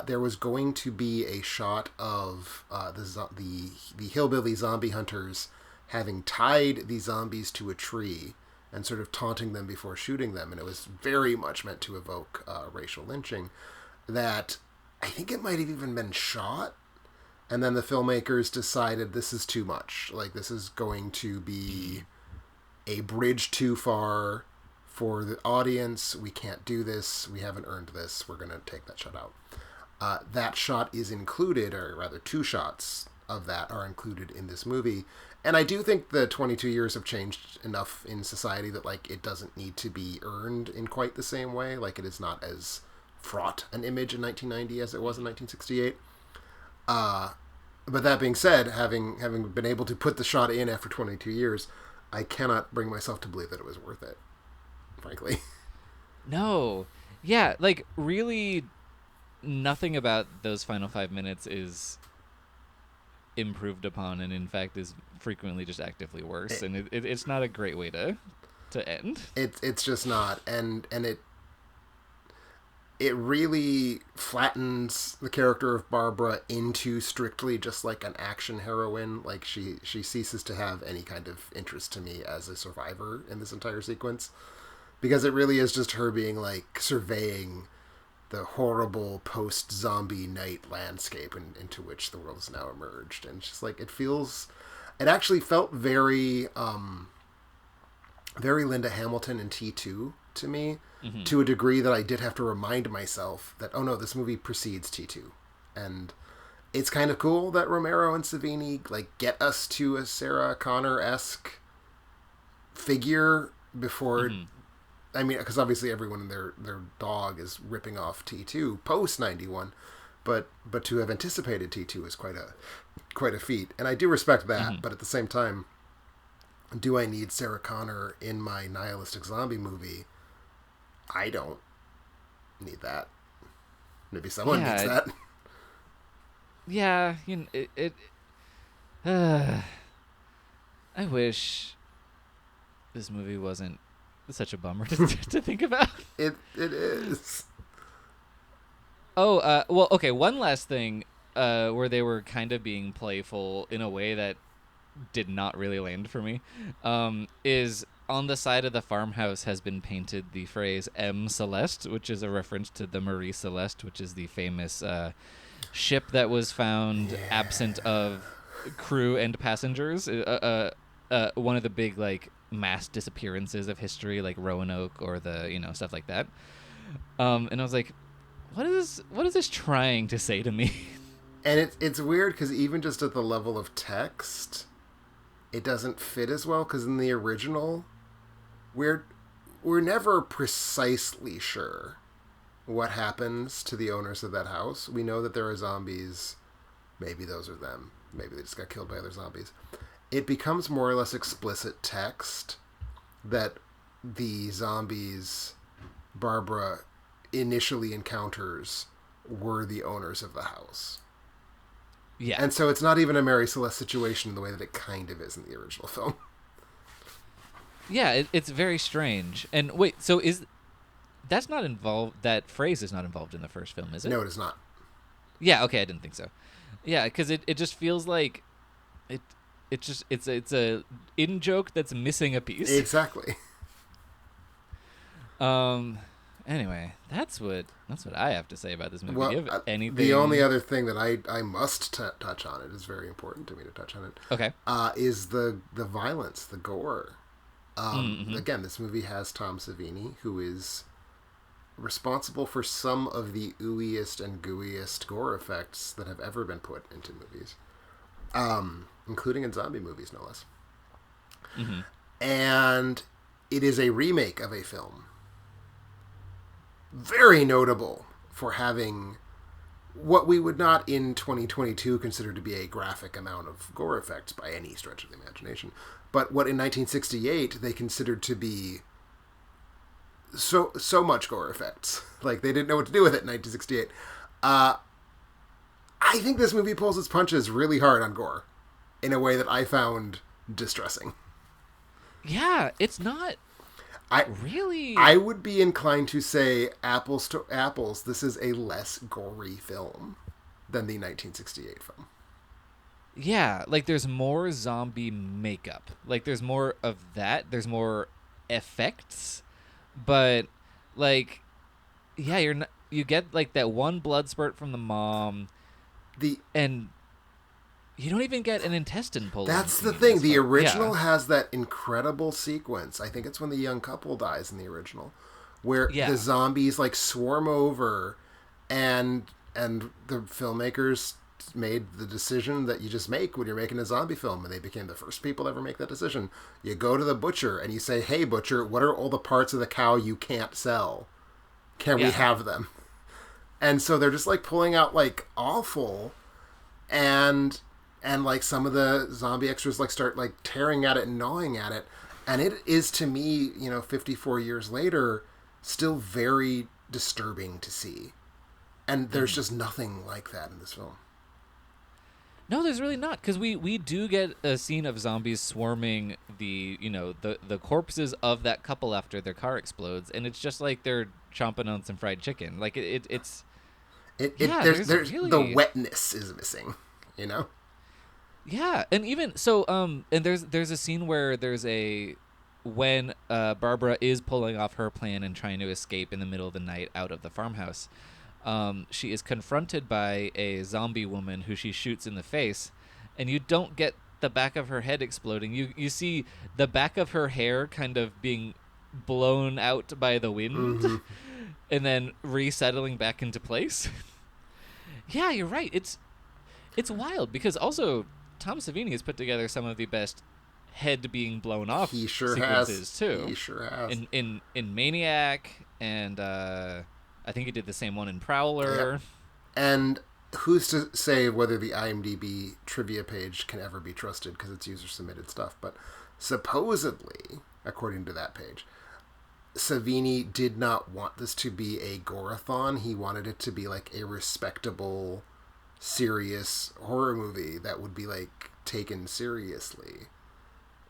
there was going to be a shot of the hillbilly zombie hunters having tied the zombies to a tree and sort of taunting them before shooting them. And it was very much meant to evoke racial lynching. That I think it might have even been shot. And then the filmmakers decided this is too much. Like, this is going to be a bridge too far for the audience. We can't do this. We haven't earned this. We're going to take that shot out. That shot is included, or rather 2 shots of that are included in this movie. And I do think the 22 years have changed enough in society that, like, it doesn't need to be earned in quite the same way. Like, it is not as fraught an image in 1990 as it was in 1968. But that being said, having been able to put the shot in after 22 years, I cannot bring myself to believe that it was worth it, frankly. No. Yeah, like, really, nothing about those final 5 minutes is improved upon, and in fact is frequently just actively worse, and it's not a great way to end. It's just not, and it really flattens the character of Barbara into strictly just like an action heroine. Like, she ceases to have any kind of interest to me as a survivor in this entire sequence, because it really is just her being like surveying the horrible post-zombie night landscape into which the world has now emerged. And it's just like, it actually felt very very Linda Hamilton in T2, to me to a degree that I did have to remind myself that, oh no, this movie precedes T2. And it's kind of cool that Romero and Savini like get us to a Sarah Connor-esque figure before... I mean, because obviously everyone and their dog is ripping off T2 post 91, but to have anticipated T2 is quite a feat, and I do respect that. But at the same time, do I need Sarah Connor in my nihilistic zombie movie? I don't need that. Maybe someone needs that. Yeah, you know, I wish this movie wasn't such a bummer to think about. It is. Oh, well, okay, one last thing where they were kind of being playful in a way that did not really land for me is on the side of the farmhouse has been painted the phrase M. Celeste, which is a reference to the Marie Celeste, which is the famous ship that was found absent of crew and passengers. One of the big, like, mass disappearances of history, like Roanoke or the, you know, stuff like that. And I was like, what is this trying to say to me? And it's weird because even just at the level of text, it doesn't fit as well, because in the original, we're never precisely sure what happens to the owners of that house. We know that there are zombies. Maybe those are them. Maybe they just got killed by other zombies. It becomes more or less explicit text that the zombies Barbara initially encounters were the owners of the house. Yeah. And so it's not even a Mary Celeste situation in the way that it kind of is in the original film. Yeah, it's very strange. And wait, so that's not involved, that phrase is not involved in the first film, is it? No, it is not. Yeah, okay, I didn't think so. Yeah, because it just feels like it's a in joke that's missing a piece. Exactly. Anyway, that's what I have to say about this movie. Well, Do you have anything? The only other thing that I must touch on, it is very important to me to touch on it. Okay. Is the violence, the gore. Again, this movie has Tom Savini, who is responsible for some of the ooeyest and gooeyest gore effects that have ever been put into movies, including in zombie movies, no less. And it is a remake of a film very notable for having what we would not in 2022 consider to be a graphic amount of gore effects by any stretch of the imagination, but what in 1968 they considered to be so much gore effects. Like, they didn't know what to do with it in 1968. I think this movie pulls its punches really hard on gore in a way that I found distressing. Yeah, it's not really... I would be inclined to say, apples to apples, this is a less gory film than the 1968 film. Yeah, like, there's more zombie makeup. Like, there's more of that. There's more effects. But, like, yeah, you get, like, that one blood spurt from the mom. And you don't even get an intestine pulled. That's the thing. The original has that incredible sequence. I think it's when the young couple dies in the original, where the zombies, like, swarm over, and the filmmakers made the decision that you just make when you're making a zombie film, and they became the first people to ever make that decision. You go to the butcher and you say, "Hey, butcher, what are all the parts of the cow you can't sell? Can we have them?" And so they're just, like, pulling out, like, awful, and like, some of the zombie extras, like, start, like, tearing at it and gnawing at it, and it is, to me, 54 years later, still very disturbing to see. And there's just nothing like that in this film. No, there's really not, because we do get a scene of zombies swarming the corpses of that couple after their car explodes, and it's just like they're chomping on some fried chicken. Like, there's really... the wetness is missing, Yeah, and even so, and there's a scene where when Barbara is pulling off her plan and trying to escape in the middle of the night out of the farmhouse. She is confronted by a zombie woman who she shoots in the face, and you don't get the back of her head exploding. You see the back of her hair kind of being blown out by the wind and then resettling back into place. Yeah, you're right. It's wild because Tom Savini has put together some of the best head being blown off sequences too. He sure has. In Maniac, and I think he did the same one in Prowler. Yep. And who's to say whether the IMDb trivia page can ever be trusted because it's user-submitted stuff, but supposedly, according to that page, Savini did not want this to be a gore-a-thon. He wanted it to be like a respectable, serious horror movie that would be like taken seriously,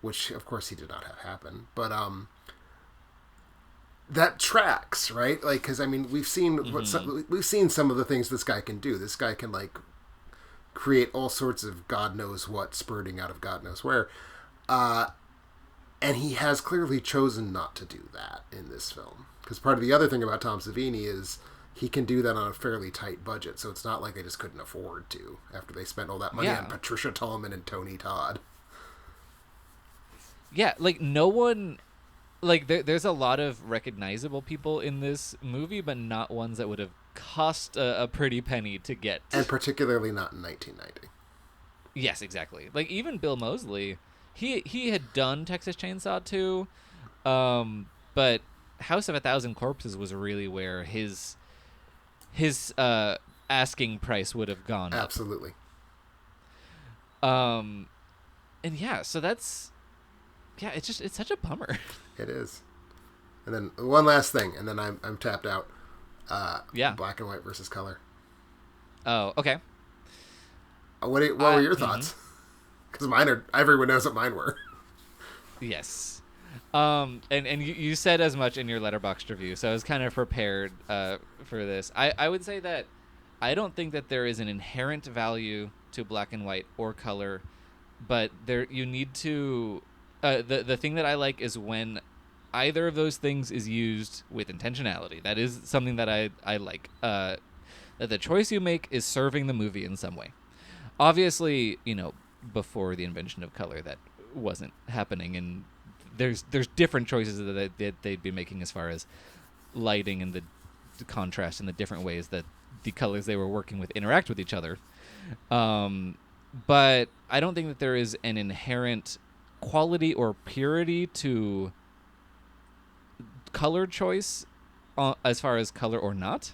which of course he did not have happen. But that tracks, right? Like, because I mean, we've seen we've seen some of the things this guy can do. This guy can like create all sorts of God knows what spurting out of God knows where, and he has clearly chosen not to do that in this film. Because part of the other thing about Tom Savini is he can do that on a fairly tight budget, so it's not like they just couldn't afford to after they spent all that money on Patricia Tallman and Tony Todd. Yeah, like no one. Like, there's a lot of recognizable people in this movie, but not ones that would have cost a pretty penny to get. And particularly not in 1990. Yes, exactly. Like, even Bill Moseley, he had done Texas Chainsaw 2, but House of a Thousand Corpses was really where his asking price would have gone up. Absolutely. And yeah, so that's... Yeah, it's such a bummer. It is. And then one last thing, and then I'm tapped out. Black and white versus color. Oh, okay. What were your thoughts? Because everyone knows what mine were. Yes. And you said as much in your Letterboxd review, so I was kind of prepared for this. I would say that I don't think that there is an inherent value to black and white or color, but you need to... The thing that I like is when either of those things is used with intentionality. That is something that I like. That the choice you make is serving the movie in some way. Obviously, before the invention of color, that wasn't happening, and there's different choices that they'd be making as far as lighting and the contrast and the different ways that the colors they were working with interact with each other. But I don't think that there is an inherent quality or purity to color choice as far as color or not.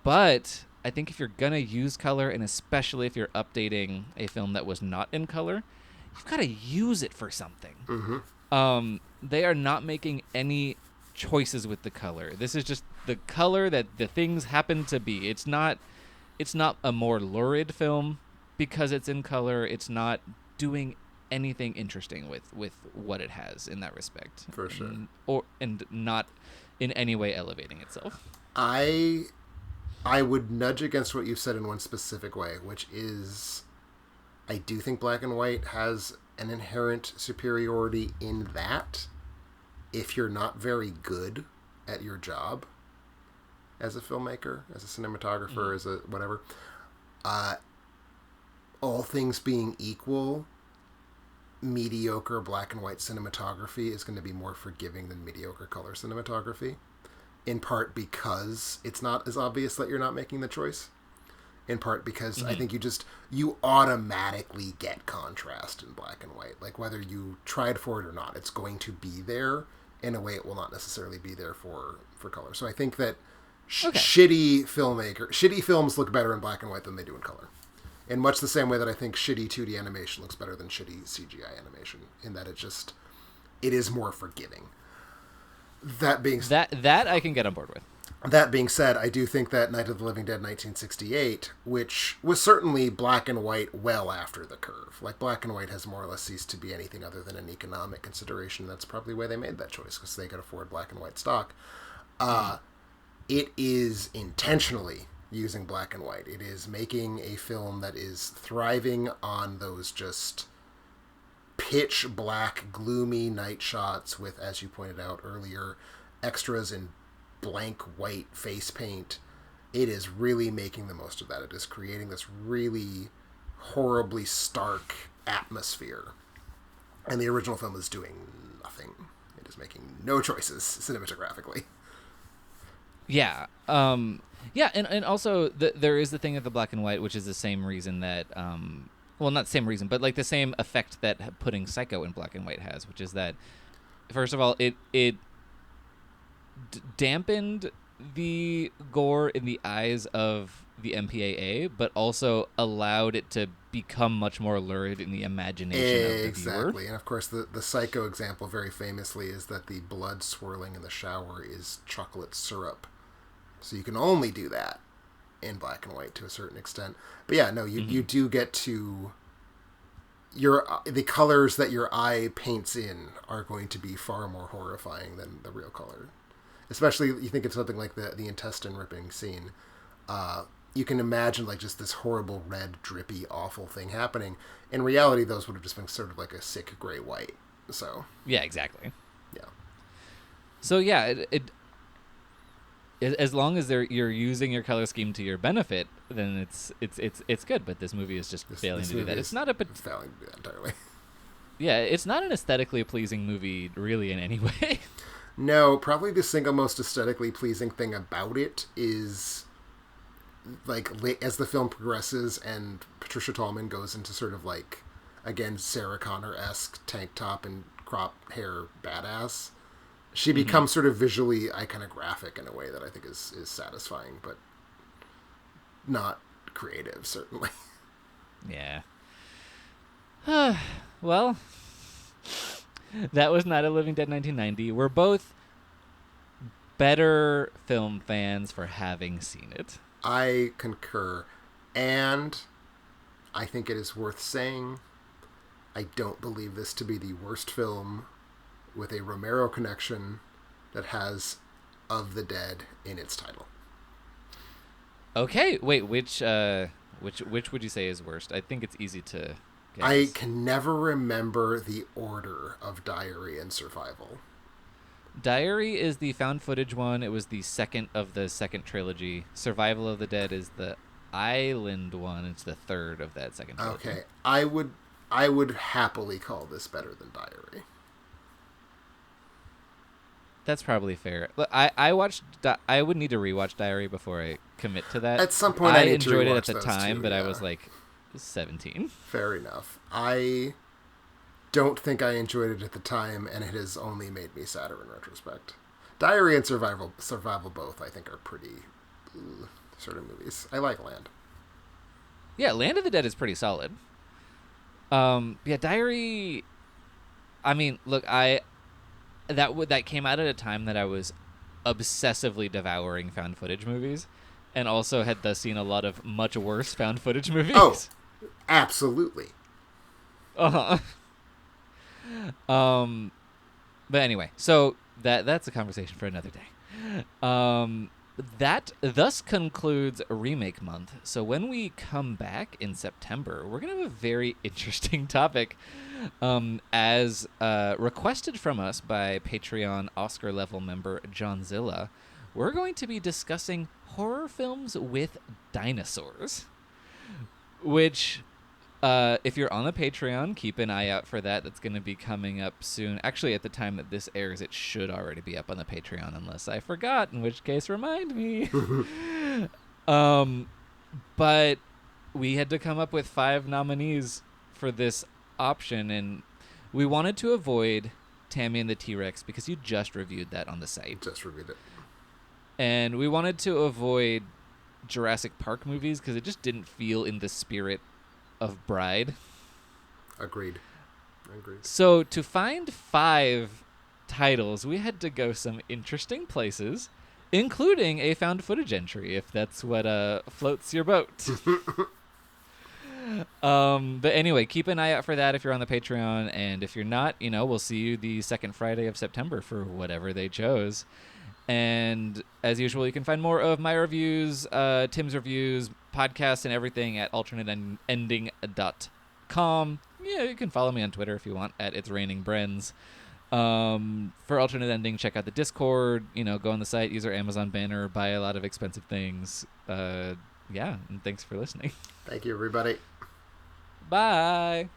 But I think if you're going to use color, and especially if you're updating a film that was not in color, you've got to use it for something. Mm-hmm. They are not making any choices with the color. This is just the color that the things happen to be. It's not a more lurid film because it's in color. It's not doing anything interesting with what it has in that respect. For sure. And not in any way elevating itself. I would nudge against what you said in one specific way, which is I do think black and white has an inherent superiority in that if you're not very good at your job as a filmmaker, as a cinematographer, as a whatever, all things being equal, mediocre black and white cinematography is going to be more forgiving than mediocre color cinematography, in part because it's not as obvious that you're not making the choice, in part because I think you automatically get contrast in black and white. Like, whether you tried for it or not, it's going to be there in a way it will not necessarily be there for color. So I think that shitty films look better in black and white than they do in color. In much the same way that I think shitty 2D animation looks better than shitty CGI animation, in that it is more forgiving. That I can get on board with. That being said, I do think that Night of the Living Dead 1968, which was certainly black and white well after the curve. Like, black and white has more or less ceased to be anything other than an economic consideration. That's probably why they made that choice, because they could afford black and white stock. It is intentionally using black and white. It is making a film that is thriving on those just pitch black, gloomy night shots with, as you pointed out earlier, extras in blank white face paint. It is really making the most of that. It is creating this really horribly stark atmosphere. And the original film is doing nothing. It is making no choices cinematographically. Yeah. Yeah, and also there is the thing of the black and white, which is the same reason that well, not the same reason, but like the same effect that putting Psycho in black and white has, which is that first of all, it dampened the gore in the eyes of the MPAA, but also allowed it to become much more lurid in the imagination of the viewer. Exactly. And of course, the Psycho example very famously is that the blood swirling in the shower is chocolate syrup. So you can only do that in black and white to a certain extent. But yeah, no, you do get to... the colors that your eye paints in are going to be far more horrifying than the real color. Especially, you think of something like the intestine ripping scene. You can imagine like just this horrible red, drippy, awful thing happening. In reality, those would have just been sort of like a sick gray white. So yeah, exactly. Yeah. So yeah, as long as you're using your color scheme to your benefit, then it's good. But this movie is just failing to do that. It's not failing to do that entirely. Yeah, it's not an aesthetically pleasing movie, really, in any way. No, probably the single most aesthetically pleasing thing about it is, like, as the film progresses and Patricia Tallman goes into sort of like, again, Sarah Connor-esque tank top and crop hair badass, she becomes sort of visually iconographic in a way that I think is satisfying, but not creative, certainly. Yeah. Well, that was Night of the Living Dead 1990. We're both better film fans for having seen it. I concur. And I think it is worth saying, I don't believe this to be the worst film with a Romero connection that has Of the Dead in its title. Okay, wait, which would you say is worst? I think it's easy to guess. I can never remember the order of Diary and Survival. Diary is the found footage one. It was the second of the second trilogy. Survival of the Dead is the island one. It's the third of that second trilogy. Okay, I would happily call this better than Diary. That's probably fair. Look, I watched. I would need to rewatch Diary before I commit to that. At some point, I I need enjoyed to it at rewatch the those time, too, but I yeah. was like 17. Fair enough. I don't think I enjoyed it at the time, and it has only made me sadder in retrospect. Diary and Survival both, I think, are pretty sort of movies. I like Land. Yeah, Land of the Dead is pretty solid. Yeah, Diary. I mean, look, that came out at a time that I was obsessively devouring found footage movies, and also had thus seen a lot of much worse found footage movies. Oh, absolutely. Uh-huh. But anyway, so that's a conversation for another day. That thus concludes Remake Month. So when we come back in September, we're going to have a very interesting topic as requested from us by Patreon Oscar-level member John Zilla. We're going to be discussing horror films with dinosaurs, which... if you're on the Patreon, keep an eye out for that. That's going to be coming up soon. Actually, at the time that this airs, it should already be up on the Patreon, unless I forgot, in which case, remind me. But we had to come up with 5 nominees for this option, and we wanted to avoid Tammy and the T-Rex because you just reviewed that on the site. Just reviewed it. And we wanted to avoid Jurassic Park movies because it just didn't feel in the spirit of Bride. Agreed. So to find 5 titles, we had to go some interesting places, including a found footage entry, if that's what floats your boat. But anyway, keep an eye out for that if you're on the Patreon, and if you're not, we'll see you the second Friday of September for whatever they chose. And as usual, you can find more of my reviews, Tim's reviews, podcasts, and everything at alternateending.com. Yeah, you can follow me on Twitter if you want at It's Raining Brens. For Alternate Ending, check out the Discord. Go on the site, use our Amazon banner, buy a lot of expensive things. Yeah, and thanks for listening. Thank you, everybody. Bye.